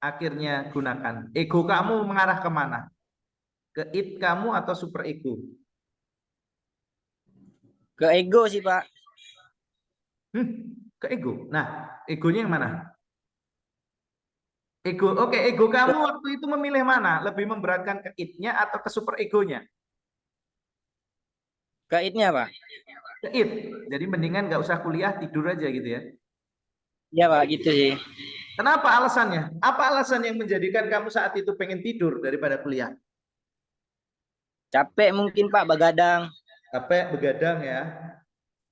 S1: akhirnya gunakan? Ego kamu mengarah kemana? Ke id kamu atau super ego?
S8: Ke ego sih, Pak.
S1: Ke ego. Nah, egonya yang mana? Ego. Oke, ego kamu waktu itu memilih mana? Lebih memberatkan ke id-nya atau ke super egonya?
S8: Ke id-nya, Pak.
S1: Ke id. Jadi mendingan nggak usah kuliah, tidur aja gitu ya.
S8: Iya, Pak, gitu sih.
S1: Kenapa alasannya? Apa alasan yang menjadikan kamu saat itu pengen tidur daripada kuliah?
S8: Capek mungkin, Pak, begadang.
S1: Capek begadang ya.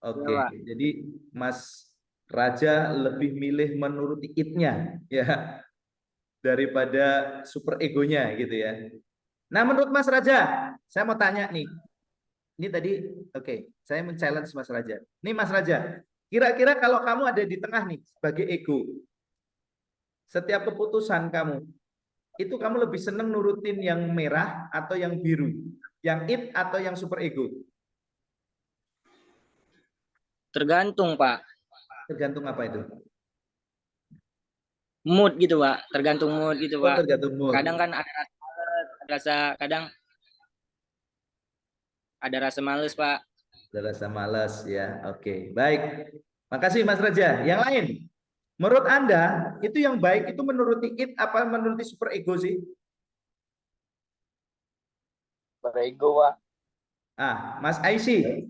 S1: Oke,
S8: Ya, Pak.
S1: jadi Mas Raja lebih milih menuruti id-nya ya daripada super egonya gitu ya. Nah, menurut Mas Raja, saya mau tanya nih. Ini tadi saya men-challenge Mas Raja. Nih Mas Raja, kira-kira kalau kamu ada di tengah nih sebagai ego, setiap keputusan kamu itu kamu lebih seneng nurutin yang merah atau yang biru? Yang id atau yang super ego?
S8: Tergantung, Pak.
S1: Tergantung apa itu?
S8: Mood gitu, Pak. Tergantung mood gitu,
S1: Oh,
S8: Pak.
S1: tergantung mood.
S8: Kadang kan ada rasa males, Pak.
S1: Ada rasa malas ya. Oke, baik. Makasih Mas Raja. Yang lain, menurut Anda itu yang baik itu menuruti id apa menuruti super ego sih?
S4: Super ego, Pak.
S1: Mas Aisy.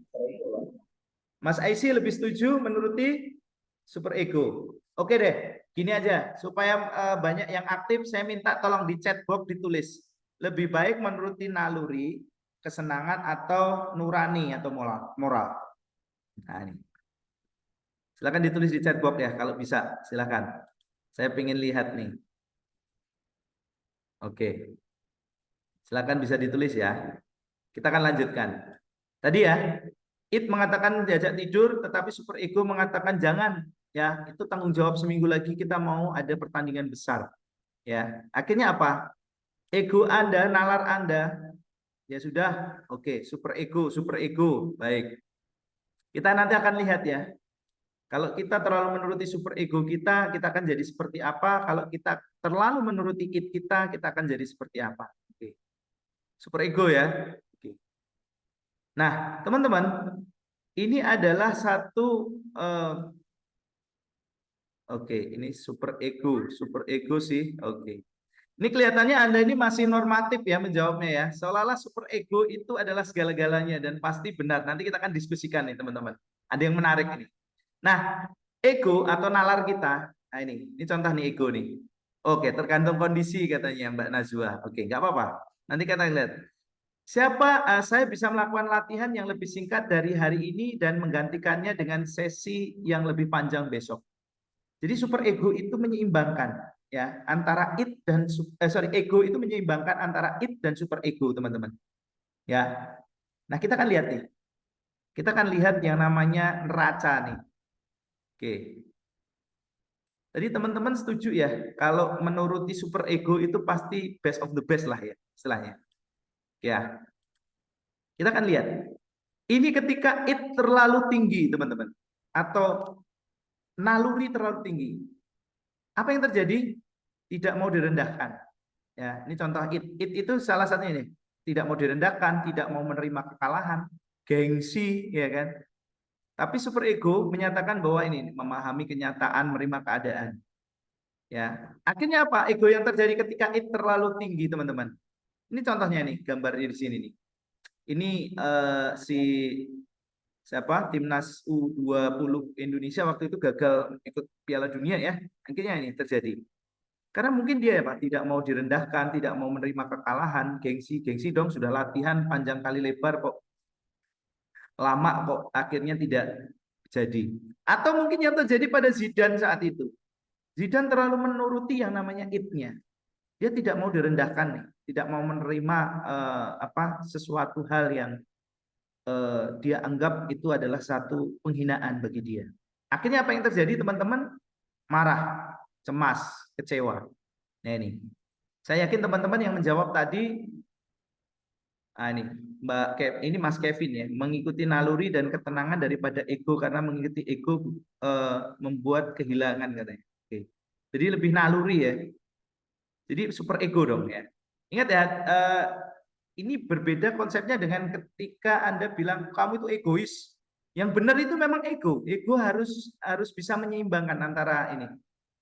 S1: Mas Aisy lebih setuju menuruti super ego. Oke deh, gini aja supaya banyak yang aktif, saya minta tolong di chat box ditulis lebih baik menuruti naluri, kesenangan atau nurani atau moral. Nah ini, silakan ditulis di chat box ya kalau bisa, silakan. Saya ingin lihat nih. Oke, silakan bisa ditulis ya. Kita akan lanjutkan. Tadi ya, id mengatakan diajak tidur, tetapi super ego mengatakan jangan. Ya, itu tanggung jawab seminggu lagi kita mau ada pertandingan besar. Ya, akhirnya apa? Ego Anda, nalar Anda, ya sudah, oke, super ego, baik. Kita nanti akan lihat ya. Kalau kita terlalu menuruti super ego kita akan jadi seperti apa? Kalau kita terlalu menuruti id kita akan jadi seperti apa? Oke. Super ego ya. Oke. Nah, teman-teman, ini adalah satu oke, ini super ego sih. Oke. Ini kelihatannya Anda ini masih normatif ya menjawabnya ya. Seolah-olah super ego itu adalah segala-galanya dan pasti benar. Nanti kita akan diskusikan nih teman-teman. Ada yang menarik ini. Nah, ego atau nalar kita, nah ini contoh nih ego nih. Oke, tergantung kondisi katanya Mbak Najwa. Oke, nggak apa-apa. Nanti kita lihat. Saya bisa melakukan latihan yang lebih singkat dari hari ini dan menggantikannya dengan sesi yang lebih panjang besok. Jadi super ego itu menyeimbangkan ya antara id dan ego itu menyeimbangkan antara id dan super ego, teman-teman. Ya. Nah, kita akan lihat nih. Kita akan lihat yang namanya neraca nih. Oke. Jadi teman-teman setuju ya kalau menuruti super ego itu pasti best of the best lah ya istilahnya. Ya. Kita akan lihat. Ini ketika id terlalu tinggi, teman-teman. Atau naluri terlalu tinggi. Apa yang terjadi? Tidak mau direndahkan. Ya, ini contoh id. Id itu salah satunya ini. Tidak mau direndahkan, tidak mau menerima kekalahan, gengsi, ya kan? Tapi super ego menyatakan bahwa ini memahami kenyataan, menerima keadaan. Ya, akhirnya apa? Ego yang terjadi ketika id terlalu tinggi, teman-teman. Ini contohnya nih, gambarnya di sini nih. Ini siapa? Timnas U20 Indonesia waktu itu gagal ikut Piala Dunia ya. Akhirnya ini terjadi. Karena mungkin dia ya Pak tidak mau direndahkan, tidak mau menerima kekalahan, gengsi dong sudah latihan panjang kali lebar kok lama kok akhirnya tidak jadi. Atau mungkin yang terjadi pada Zidane saat itu. Zidane terlalu menuruti yang namanya id-nya. dia tidak mau direndahkan nih, tidak mau menerima sesuatu hal yang dia anggap itu adalah satu penghinaan bagi dia. Akhirnya apa yang terjadi teman-teman? Marah, cemas, kecewa. Nah ini, saya yakin teman-teman yang menjawab tadi, ini ini Mas Kevin ya, mengikuti naluri dan ketenangan daripada ego, karena mengikuti ego membuat kehilangan katanya. Oke. Jadi lebih naluri ya. Jadi super ego dong ya. Ingat ya, ini berbeda konsepnya dengan ketika Anda bilang kamu itu egois. Yang benar itu memang ego. Ego harus bisa menyeimbangkan antara ini.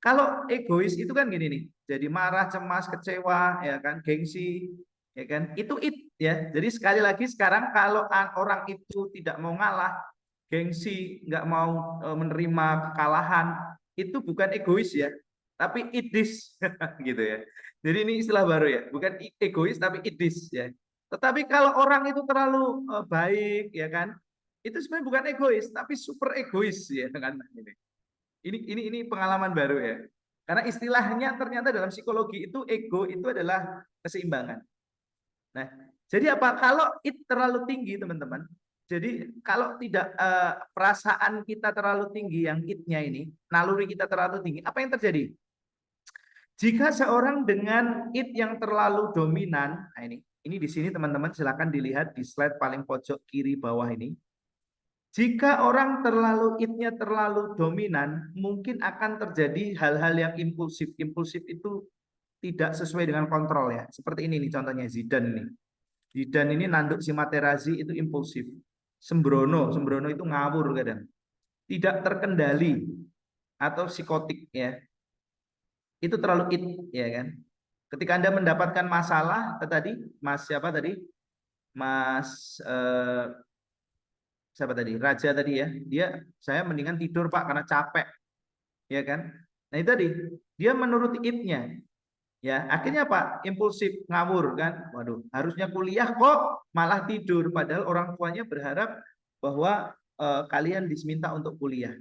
S1: Kalau egois itu kan gini nih, jadi marah, cemas, kecewa, ya kan, gengsi, ya kan, itu ya. Jadi sekali lagi sekarang kalau orang itu tidak mau ngalah, gengsi, nggak mau menerima kekalahan, itu bukan egois ya, tapi idis, gitu ya. Jadi ini istilah baru ya, bukan egois tapi idis ya. Tetapi kalau orang itu terlalu baik, ya kan, itu sebenarnya bukan egois, tapi super egois ya kan. Ini pengalaman baru ya. Karena istilahnya ternyata dalam psikologi itu ego itu adalah keseimbangan. Nah, jadi apa? Kalau it terlalu tinggi, teman-teman. Jadi kalau tidak perasaan kita terlalu tinggi, yang itnya ini, naluri kita terlalu tinggi, apa yang terjadi? Jika seorang dengan it yang terlalu dominan, nah ini di sini teman-teman silakan dilihat di slide paling pojok kiri bawah ini. Jika orang terlalu it-nya terlalu dominan, mungkin akan terjadi hal-hal yang impulsif. Impulsif itu tidak sesuai dengan kontrol ya. Seperti ini nih contohnya Zidane nih. Zidane ini nanduk si Materazzi itu impulsif. Sembrono itu ngawur kadang. Tidak terkendali atau psikotik ya. Itu terlalu it ya kan. Ketika Anda mendapatkan masalah tadi, Mas siapa tadi? Mas siapa tadi? Raja tadi ya. Saya mendingan tidur Pak karena capek. Ya kan? Nah, itu tadi dia menuruti it-nya. Ya, akhirnya Pak impulsif, ngawur kan. Waduh, harusnya kuliah kok malah tidur padahal orang tuanya berharap bahwa kalian diminta untuk kuliah.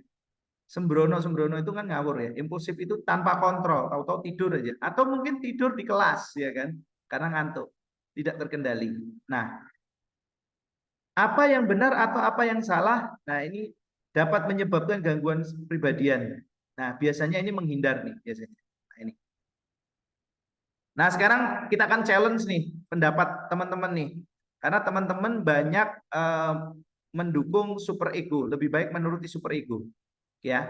S1: Sembrono itu kan ngawur ya. Impulsif itu tanpa kontrol, tahu-tahu tidur aja. Atau mungkin tidur di kelas ya kan. Karena ngantuk, tidak terkendali. Nah, apa yang benar atau apa yang salah? Nah, ini dapat menyebabkan gangguan kepribadian. Nah, biasanya ini menghindar nih biasanya. Nah, ini. Nah, sekarang kita akan challenge nih pendapat teman-teman nih. Karena teman-teman banyak mendukung super ego, lebih baik menuruti super ego. Ya.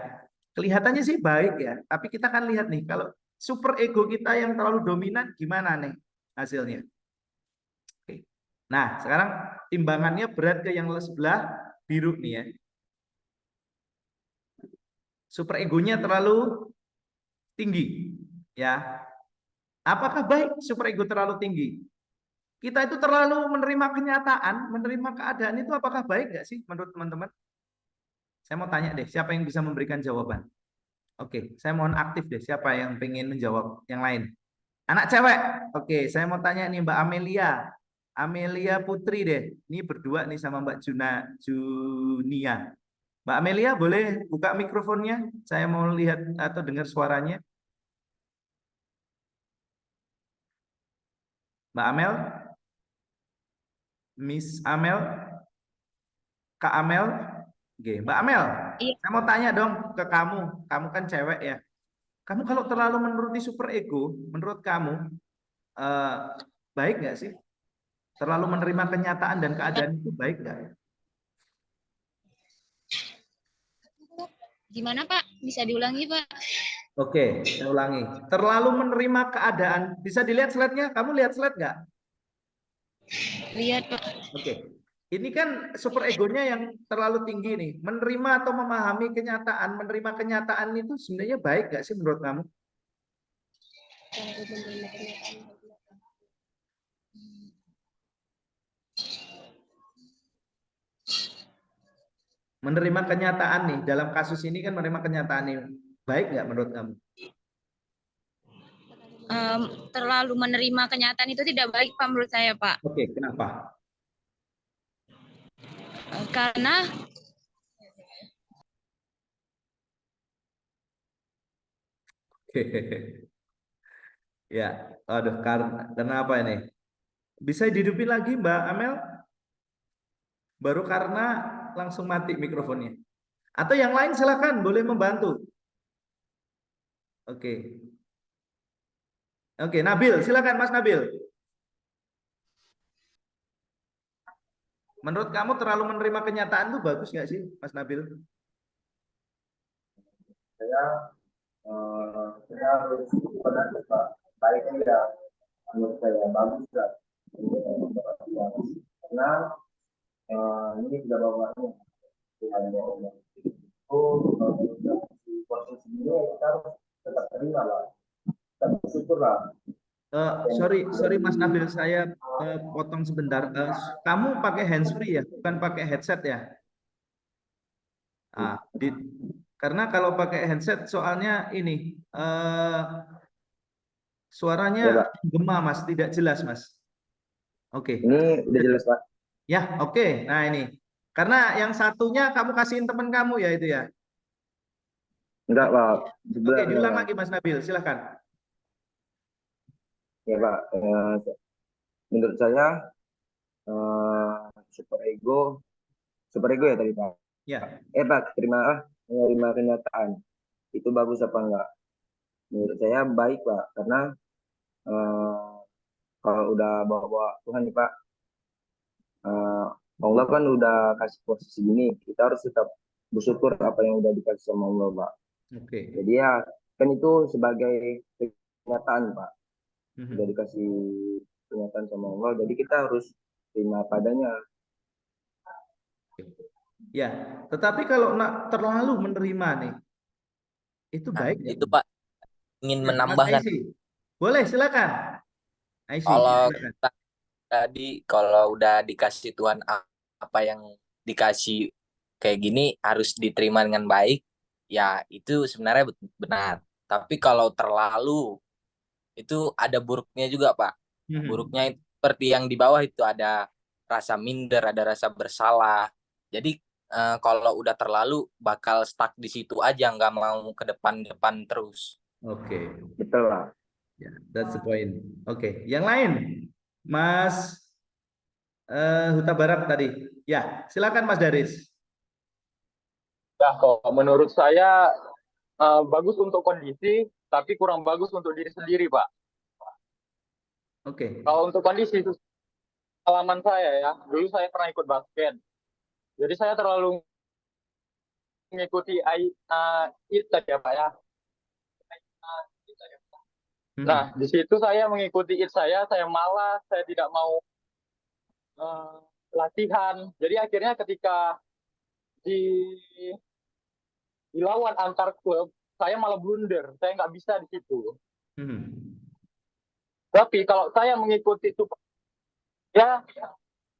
S1: Kelihatannya sih baik ya, tapi kita akan lihat nih kalau super ego kita yang terlalu dominan gimana nih hasilnya. Oke. Nah, sekarang timbangannya berat ke yang sebelah biru nih ya. Super egonya terlalu tinggi ya. Apakah baik super ego terlalu tinggi? Kita itu terlalu menerima kenyataan, menerima keadaan itu apakah baik nggak sih menurut teman-teman? Saya mau tanya deh, siapa yang bisa memberikan jawaban? Oke, saya mohon aktif deh, siapa yang pengen menjawab yang lain? Anak cewek. Oke, saya mau tanya nih Mbak Amelia. Amelia Putri deh. Ini berdua nih sama Mbak Junia. Mbak Amelia boleh buka mikrofonnya? Saya mau lihat atau dengar suaranya. Mbak Amel? Miss Amel? Kak Amel? Oke, Mbak Amel, saya mau tanya dong ke kamu. Kamu kan cewek ya. Kamu kalau terlalu menuruti super ego, menurut kamu baik nggak sih? Terlalu menerima kenyataan dan keadaan itu baik nggak?
S9: Gimana Pak? Bisa diulangi Pak?
S1: Oke, saya ulangi. Terlalu menerima keadaan. Bisa dilihat slide-nya? Kamu lihat slide nggak?
S9: Lihat Pak.
S1: Oke. Ini kan super egonya yang terlalu tinggi nih. Menerima atau memahami kenyataan, menerima kenyataan itu sebenarnya baik nggak sih menurut kamu? Menerima kenyataan nih, dalam kasus ini kan menerima kenyataan nih. Baik nggak menurut kamu?
S9: Terlalu menerima kenyataan itu tidak baik Pak menurut saya Pak.
S1: Oke, kenapa?
S9: Karena
S1: Ya, aduh, karena apa ini? Bisa dihidupin lagi, Mbak Amel? Baru karena langsung mati mikrofonnya. Atau yang lain silakan, boleh membantu. Oke. Oke, Nabil, silakan Mas Nabil. Menurut kamu terlalu menerima kenyataan itu bagus nggak sih, Mas Nabil?
S7: Saya harus pada baiknya ya menurut saya bagus lah. Karena ini sudah bawahnya Tuhan ya Allah. Di posisi ini kita harus tetap terima lah. Kita bersyukur lah.
S1: Sorry Mas Nabil, saya potong sebentar. Kamu pakai handsfree ya, bukan pakai headset ya? Karena kalau pakai headset, soalnya ini suaranya
S7: Ya, Pak.
S1: gema Mas, tidak jelas Mas. Oke.
S7: Ini udah jelas Pak.
S1: Ya, oke. Nah ini, karena yang satunya kamu kasihin teman kamu ya itu ya?
S7: Enggak Pak.
S1: Oke, diulang lagi Mas Nabil, silakan.
S7: Ya Pak, menurut saya super ego ya tadi Pak.
S1: Ya.
S7: Pak, menerima kenyataan itu bagus apa enggak? Menurut saya baik Pak, karena kalau udah bawa Tuhan nih Pak, Allah kan udah kasih posisi ini, kita harus tetap bersyukur apa yang udah dikasih sama Allah Pak.
S1: Oke.
S7: Jadi ya kan itu sebagai kenyataan Pak, udah dikasih kenyataan sama Allah, jadi kita harus terima padanya.
S1: Ya, tetapi kalau terlalu menerima nih, itu baik ya?
S4: Itu Pak, ingin menambahkan.
S1: Boleh, silakan.
S4: Kalau tadi kalau udah dikasih Tuhan apa yang dikasih kayak gini harus diterima dengan baik, ya itu sebenarnya benar. Tapi kalau terlalu itu ada buruknya juga Pak. Buruknya itu seperti yang di bawah itu ada rasa minder, ada rasa bersalah. Jadi kalau udah terlalu bakal stuck di situ aja, nggak mau ke depan terus.
S1: Oke.
S7: Betul Pak.
S1: Ya, that's the point. Oke, yang lain, Mas Huta Barat tadi. Ya, silakan Mas Daris.
S10: Ya, kok menurut saya bagus untuk kondisi, tapi kurang bagus untuk diri sendiri, Pak.
S1: Oke.
S10: Kalau untuk kondisi itu pengalaman saya ya, dulu saya pernah ikut basket. Jadi saya terlalu mengikuti IT tadi ya Pak ya. Nah, di situ saya mengikuti IT saya malas, saya tidak mau latihan. Jadi akhirnya ketika dilawan antar klub, saya malah blunder, saya nggak bisa di situ. Tapi kalau saya mengikuti itu, ya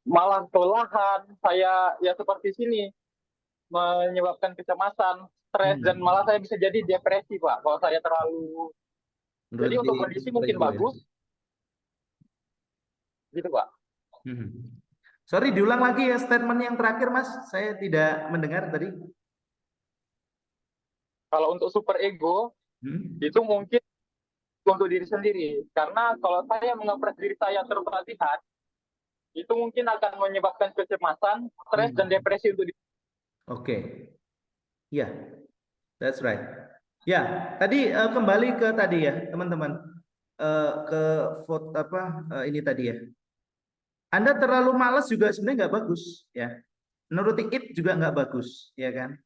S10: malah kelelahan, saya ya seperti sini menyebabkan kecemasan, stres, dan malah saya bisa jadi depresi Pak kalau saya terlalu. Jadi untuk kondisi mungkin bagus, gitu Pak.
S1: Sorry, diulang lagi ya statement yang terakhir Mas, saya tidak mendengar tadi.
S10: Kalau untuk super ego, itu mungkin untuk diri sendiri. Karena kalau saya mengepres diri saya terus-latihan, itu mungkin akan menyebabkan kecemasan, stres, dan depresi untuk diri.
S1: Oke. Ya, that's right. Ya, tadi kembali ke tadi ya, teman-teman. Ke vote ini tadi ya. Anda terlalu malas juga sebenarnya nggak bagus ya. Menuruti it juga nggak bagus, ya kan?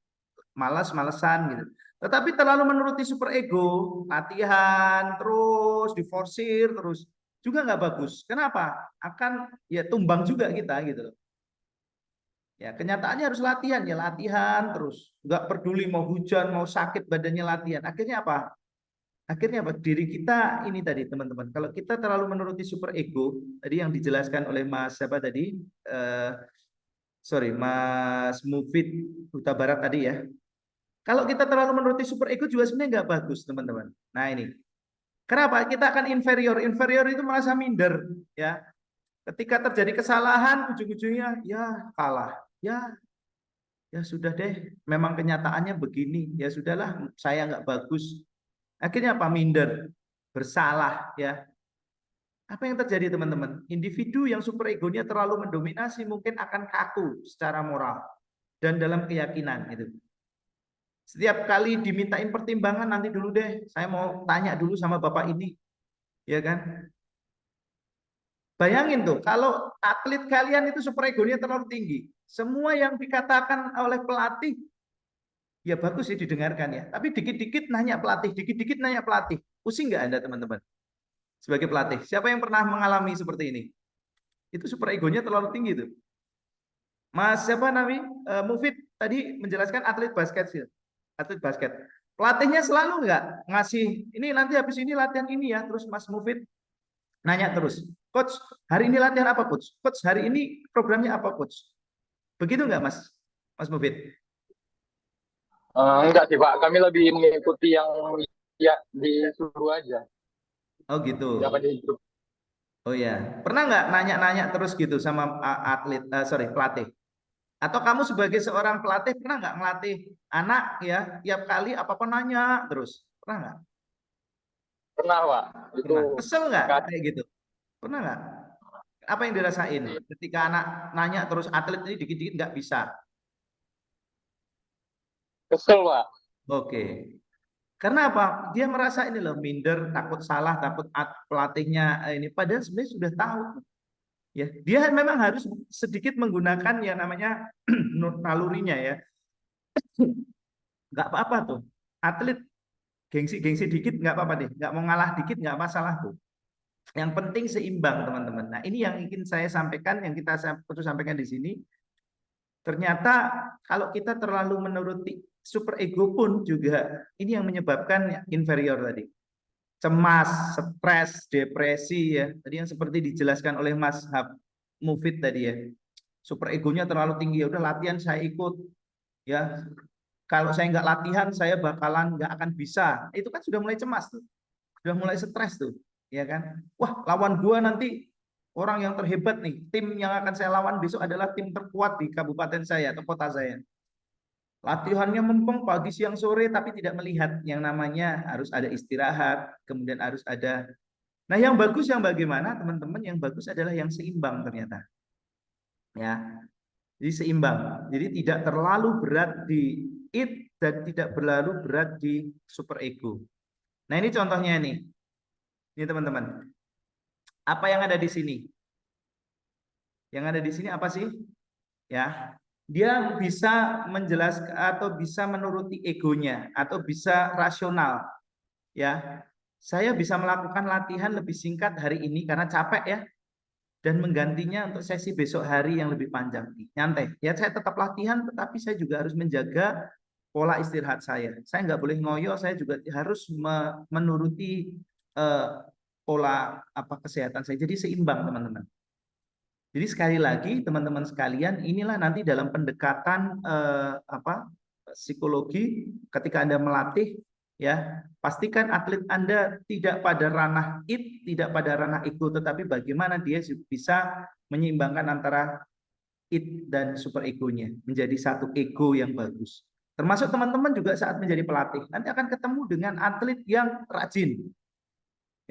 S1: Malas-malesan gitu. Tetapi terlalu menuruti super ego, latihan terus, diforsir terus, juga nggak bagus. Kenapa? Akan ya tumbang juga kita gitu. Ya kenyataannya harus latihan ya, latihan terus, nggak peduli mau hujan mau sakit badannya latihan. Akhirnya apa? Akhirnya apa? Diri kita ini tadi teman-teman. Kalau kita terlalu menuruti super ego, tadi yang dijelaskan oleh Mas siapa tadi? Mas Mufid Huta Barat tadi ya. Kalau kita terlalu menuruti super ego juga sebenarnya nggak bagus teman-teman. Nah ini, kenapa? Kita akan inferior. Inferior itu merasa minder ya. Ketika terjadi kesalahan, ujung-ujungnya ya kalah. Ya sudah deh, memang kenyataannya begini. Ya sudahlah, saya nggak bagus. Akhirnya apa? Minder. bersalah, ya. Apa yang terjadi teman-teman? Individu yang super egonya terlalu mendominasi mungkin akan kaku secara moral dan dalam keyakinan gitu. Setiap kali dimintain pertimbangan, nanti dulu deh, saya mau tanya dulu sama bapak ini, ya kan? Bayangin tuh, kalau atlet kalian itu super egonya terlalu tinggi, semua yang dikatakan oleh pelatih, ya bagus sih didengarkan ya. Tapi dikit-dikit nanya pelatih, dikit-dikit nanya pelatih. Pusing nggak Anda teman-teman? Sebagai pelatih, siapa yang pernah mengalami seperti ini? Itu super egonya terlalu tinggi tuh. Mas siapa namanya? Mufid tadi menjelaskan atlet basket sih. Atlet basket. Pelatihnya selalu nggak ngasih, ini nanti habis ini latihan ini ya. Terus Mas Mufid nanya terus, Coach, hari ini latihan apa Coach? Coach, hari ini programnya apa Coach? Begitu nggak Mas Mufid?
S10: Enggak sih Pak, kami lebih mengikuti yang ya disuruh aja.
S1: Oh gitu.
S10: Siapa di grup?
S1: Oh ya, pernah nggak nanya-nanya terus gitu sama pelatih? Atau kamu sebagai seorang pelatih pernah nggak ngelatih anak ya tiap kali apa-apa nanya terus? Pernah nggak?
S10: Pernah Pak. Itu
S1: Pernah. Kesel nggak kayak gitu? Pernah nggak? Apa yang dirasain ketika anak nanya terus atlet ini dikit-dikit nggak bisa?
S10: Kesel Pak.
S1: Oke. Karena apa? Dia merasa ini loh minder, takut salah, takut pelatihnya ini. Padahal sebenarnya sudah tahu. Ya, dia memang harus sedikit menggunakan yang namanya nalurinya ya. Nggak apa-apa tuh. Atlet gengsi dikit nggak apa-apa deh. Nggak mau ngalah dikit nggak masalah tuh. Yang penting seimbang teman-teman. Nah ini yang ingin saya sampaikan, yang kita perlu sampaikan di sini. Ternyata kalau kita terlalu menuruti super ego pun juga ini yang menyebabkan inferior tadi. Cemas, stres, depresi ya. Tadi yang seperti dijelaskan oleh Mas Mufid tadi ya. Super egonya terlalu tinggi. Ya udah latihan saya ikut. Ya. Kalau saya nggak latihan saya bakalan nggak akan bisa. Itu kan sudah mulai cemas tuh. Sudah mulai stres tuh, ya kan? Wah, lawan gua nanti orang yang terhebat nih. Tim yang akan saya lawan besok adalah tim terkuat di kabupaten saya atau kota saya. Latihannya mempeng pagi, siang, sore, tapi tidak melihat yang namanya harus ada istirahat, kemudian harus ada. Nah, yang bagus yang bagaimana, teman-teman? Yang bagus adalah yang seimbang ternyata. Ya, jadi seimbang. Jadi tidak terlalu berat di it dan tidak terlalu berat di super ego. Nah, ini contohnya nih. Ini teman-teman. Apa yang ada di sini? Yang ada di sini apa sih? Ya, dia bisa menjelaskan atau bisa menuruti egonya atau bisa rasional. Ya, saya bisa melakukan latihan lebih singkat hari ini karena capek ya, dan menggantinya untuk sesi besok hari yang lebih panjang. Nyantai. Ya, saya tetap latihan, tetapi saya juga harus menjaga pola istirahat saya. Saya nggak boleh ngoyo, saya juga harus menuruti pola kesehatan saya. Jadi seimbang teman-teman. Jadi sekali lagi teman-teman sekalian, inilah nanti dalam pendekatan psikologi ketika Anda melatih ya, pastikan atlet Anda tidak pada ranah it, tidak pada ranah ego, tetapi bagaimana dia bisa menyeimbangkan antara it dan super egonya menjadi satu ego yang bagus. Termasuk teman-teman juga saat menjadi pelatih, nanti akan ketemu dengan atlet yang rajin.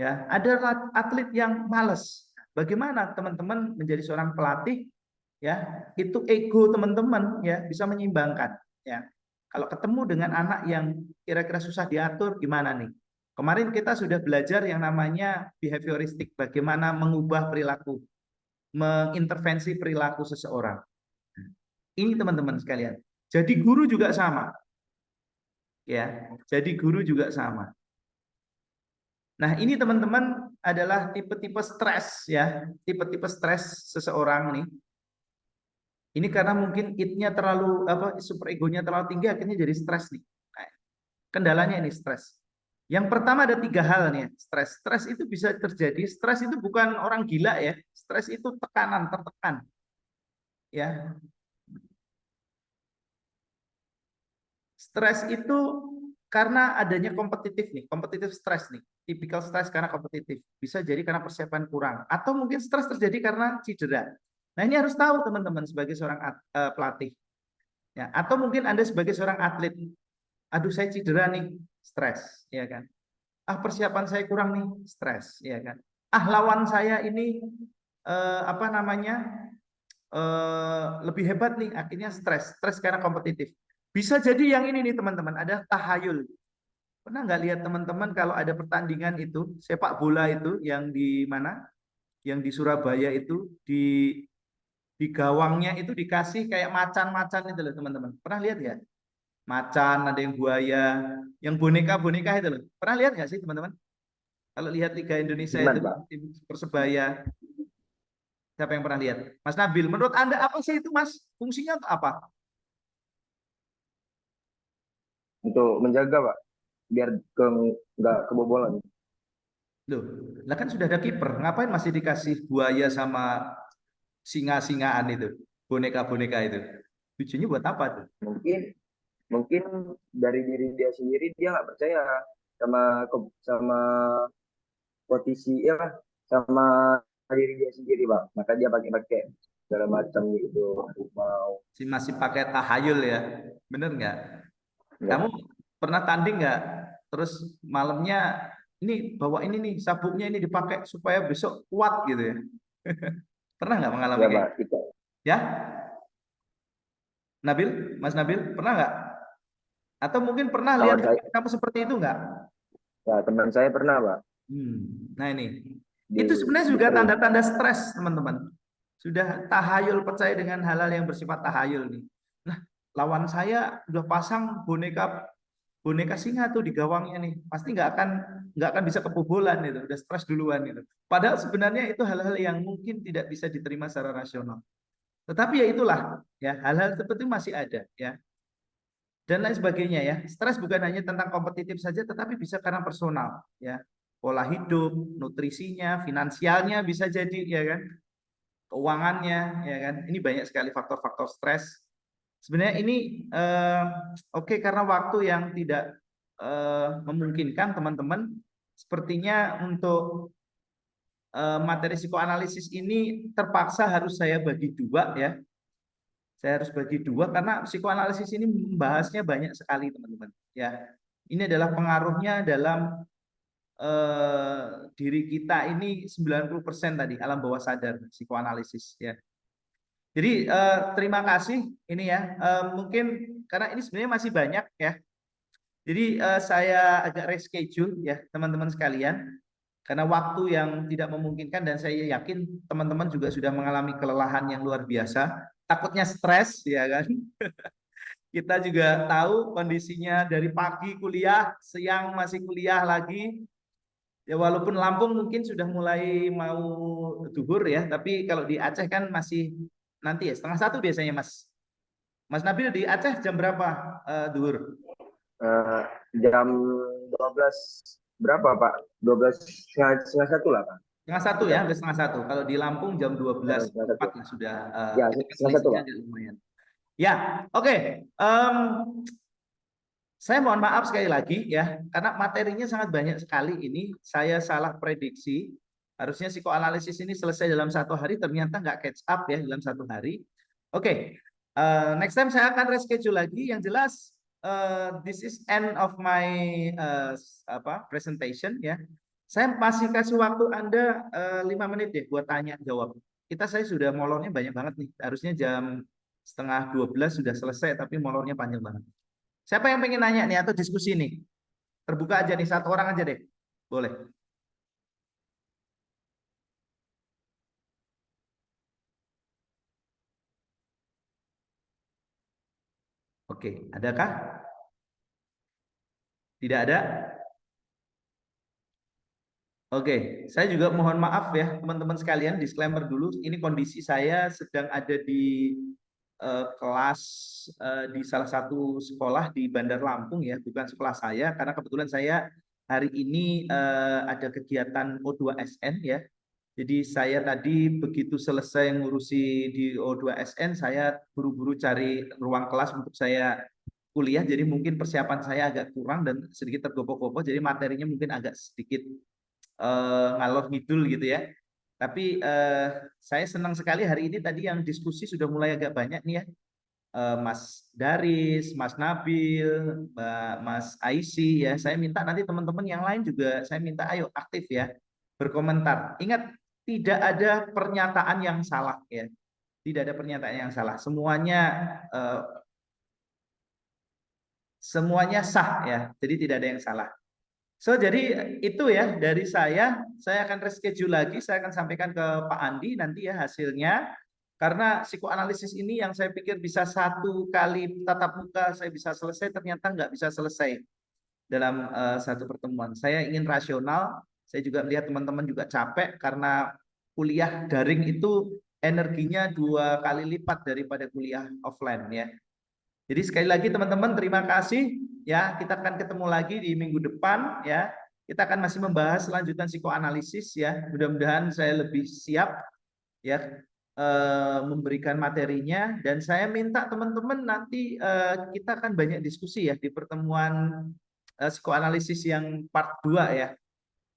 S1: Ya, ada atlet yang malas. Bagaimana teman-teman menjadi seorang pelatih ya, itu ego teman-teman ya bisa menyeimbangkan ya. Kalau ketemu dengan anak yang kira-kira susah diatur gimana nih? Kemarin kita sudah belajar yang namanya behavioristik, bagaimana mengubah perilaku, mengintervensi perilaku seseorang. Ini teman-teman sekalian. Jadi guru juga sama. Ya, jadi guru juga sama. Nah, ini teman-teman adalah tipe-tipe stres ya, tipe-tipe stres seseorang nih. Ini karena mungkin it-nya terlalu super egonya terlalu tinggi akhirnya jadi stres nih. Nah, kendalanya ini stres. Yang pertama ada 3 hal nih, stres. Stres itu bisa terjadi, stres itu bukan orang gila ya. Stres itu tekanan, tertekan. Ya. Stres itu karena adanya kompetitif nih, kompetitif stres nih. Tipikal stres karena kompetitif. Bisa jadi karena persiapan kurang. Atau mungkin stres terjadi karena cedera. Nah ini harus tahu teman-teman sebagai seorang pelatih. Ya, atau mungkin Anda sebagai seorang atlet. Aduh saya cedera nih, stres. Ya kan? persiapan saya kurang nih, stres, ya kan. Lawan saya ini apa namanya lebih hebat nih, akhirnya stres karena kompetitif. Bisa jadi yang ini nih teman-teman, ada tahayul. Pernah nggak lihat teman-teman kalau ada pertandingan itu sepak bola itu yang di mana? Yang di Surabaya itu di gawangnya itu dikasih kayak macan-macan itu loh teman-teman. Pernah lihat ya? Macan, ada yang buaya, yang boneka-boneka itu loh. Pernah lihat nggak sih teman-teman? Kalau lihat Liga Indonesia itu tim Persebaya, siapa yang pernah lihat? Mas Nabil, menurut Anda apa sih itu Mas? Fungsinya untuk apa?
S7: Untuk menjaga Pak, biar nggak kebobolan.
S1: Loh, lah kan sudah ada kiper, ngapain masih dikasih buaya sama singa-singaan itu, boneka-boneka itu? Tujuannya buat apa tuh?
S7: Mungkin dari diri dia sendiri dia nggak percaya sama posisi ya, sama diri dia sendiri Pak, maka dia pakai segala macam gitu, harimau.
S1: Masih pakai tahayul ya, bener nggak? Kamu pernah tanding nggak? Terus malamnya ini bawa ini nih sabuknya ini dipakai supaya besok kuat gitu ya? Pernah nggak mengalami
S7: Ya,
S1: kayak
S7: Pak,
S1: gitu? Ya? Nabil, Mas Nabil, pernah nggak? Atau mungkin pernah lihat kamu seperti itu nggak?
S7: Ya, teman saya pernah Pak.
S1: Nah ini, itu sebenarnya juga tanda-tanda stres teman-teman. Sudah tahayul, percaya dengan hal-hal yang bersifat tahayul nih. Nah, lawan saya udah pasang boneka singa tuh di gawangnya nih, pasti nggak akan bisa kebobolan itu, udah stres duluan itu. Padahal sebenarnya itu hal-hal yang mungkin tidak bisa diterima secara rasional. Tetapi ya itulah, ya hal-hal seperti itu masih ada, ya dan lain sebagainya ya. Stres bukan hanya tentang kompetitif saja, tetapi bisa karena personal, ya pola hidup, nutrisinya, finansialnya bisa jadi, ya kan, keuangannya, ya kan. Ini banyak sekali faktor-faktor stres. Sebenarnya ini oke, karena waktu yang tidak memungkinkan teman-teman, sepertinya untuk materi psikoanalisis ini terpaksa harus saya bagi dua ya. Saya harus bagi dua karena psikoanalisis ini membahasnya banyak sekali teman-teman. Ya, ini adalah pengaruhnya dalam diri kita ini 90% tadi alam bawah sadar psikoanalisis ya. Jadi terima kasih ini ya, mungkin karena ini sebenarnya masih banyak ya. Jadi saya agak reschedule ya teman-teman sekalian karena waktu yang tidak memungkinkan dan saya yakin teman-teman juga sudah mengalami kelelahan yang luar biasa, takutnya stres ya kan. Kita juga tahu kondisinya dari pagi kuliah, siang masih kuliah lagi. Ya walaupun Lampung mungkin sudah mulai mau zuhur ya, tapi kalau di Aceh kan masih nanti ya 12:30 biasanya Mas. Mas Nabil di Aceh jam berapa zuhur?
S7: Jam 12 berapa Pak? 12 setengah satu lah Pak.
S1: Setengah satu ya, hampir setengah satu. Kalau di Lampung jam 12:04 ya sudah.
S7: Ya, setengah satu Pak.
S1: Lumayan. Ya, oke. Saya mohon maaf sekali lagi ya, karena materinya sangat banyak sekali ini. Saya salah prediksi. Harusnya psikoanalisis ini selesai dalam 1 hari, ternyata nggak catch up ya dalam 1 hari. Oke, next time saya akan reschedule lagi. Yang jelas, this is end of my presentation ya. Saya masih kasih waktu Anda 5 menit deh buat tanya jawab. Saya sudah molornya banyak banget nih. Harusnya jam 11:30 sudah selesai, tapi molornya panjang banget. Siapa yang pengen nanya nih atau diskusi nih? Terbuka aja nih, 1 orang aja deh. Boleh. Oke, adakah? Tidak ada? Oke, saya juga mohon maaf ya teman-teman sekalian, disclaimer dulu, ini kondisi saya sedang ada di kelas di salah satu sekolah di Bandar Lampung ya, bukan sekolah saya, karena kebetulan saya hari ini ada kegiatan O2SN ya. Jadi saya tadi begitu selesai ngurusi di O2SN, saya buru-buru cari ruang kelas untuk saya kuliah, jadi mungkin persiapan saya agak kurang dan sedikit tergopoh-gopoh, jadi materinya mungkin agak sedikit ngalor ngidul gitu ya. Tapi saya senang sekali hari ini tadi yang diskusi sudah mulai agak banyak nih ya. Mas Daris, Mas Nabil, Mas Aisy ya. Saya minta nanti teman-teman yang lain juga saya minta ayo aktif ya, berkomentar. Ingat, tidak ada pernyataan yang salah ya. Tidak ada pernyataan yang salah. Semuanya sah ya. Jadi tidak ada yang salah. So, jadi itu ya dari saya akan reschedule lagi, saya akan sampaikan ke Pak Andi nanti ya hasilnya. Karena psikoanalisis ini yang saya pikir bisa 1 kali tatap muka saya bisa selesai, ternyata nggak bisa selesai dalam 1 pertemuan. Saya ingin rasional, saya juga melihat teman-teman juga capek karena kuliah daring itu energinya 2 kali lipat daripada kuliah offline ya. Jadi sekali lagi teman-teman terima kasih ya, kita akan ketemu lagi di minggu depan ya. Kita akan masih membahas lanjutan psikoanalisis ya. Mudah-mudahan saya lebih siap ya memberikan materinya, dan saya minta teman-teman nanti kita akan banyak diskusi ya di pertemuan psikoanalisis yang part 2 ya.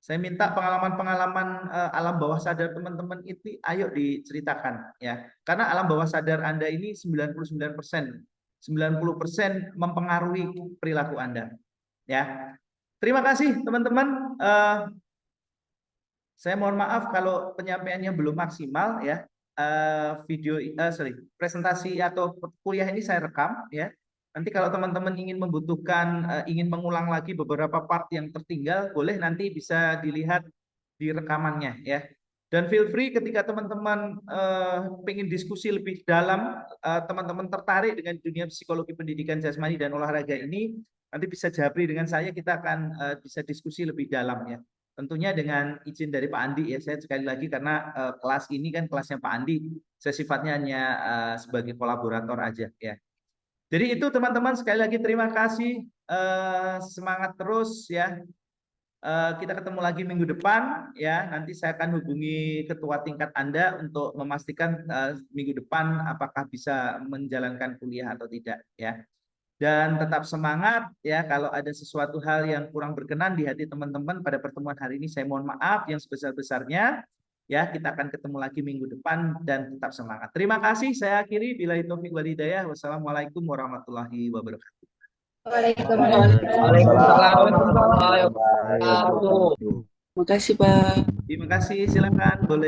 S1: Saya minta pengalaman-pengalaman alam bawah sadar teman-teman itu ayo diceritakan ya. Karena alam bawah sadar Anda ini 99% mempengaruhi perilaku Anda ya. Terima kasih teman-teman. Saya mohon maaf kalau penyampaiannya belum maksimal ya. Presentasi atau kuliah ini saya rekam ya. Nanti kalau teman-teman ingin membutuhkan, ingin mengulang lagi beberapa part yang tertinggal, boleh nanti bisa dilihat di rekamannya ya. Dan feel free ketika teman-teman pengen diskusi lebih dalam, teman-teman tertarik dengan dunia psikologi pendidikan jasmani dan olahraga ini, nanti bisa japri dengan saya, kita akan bisa diskusi lebih dalam ya. Tentunya dengan izin dari Pak Andi ya, saya sekali lagi karena kelas ini kan kelasnya Pak Andi, saya sifatnya hanya sebagai kolaborator aja ya. Jadi itu teman-teman, sekali lagi terima kasih, semangat terus ya. Kita ketemu lagi minggu depan ya, nanti saya akan hubungi ketua tingkat Anda untuk memastikan minggu depan apakah bisa menjalankan kuliah atau tidak ya. Dan tetap semangat ya, kalau ada sesuatu hal yang kurang berkenan di hati teman-teman pada pertemuan hari ini, saya mohon maaf yang sebesar-besarnya ya. Kita akan ketemu lagi minggu depan dan tetap semangat. Terima kasih, saya akhiri. Billahi taufiq wal hidayah. Wassalamualaikum warahmatullahi wabarakatuh.
S11: Waalaikumsalam warahmatullahi wabarakatuh.
S12: Terima kasih Pak.
S1: Terima kasih, silakan boleh.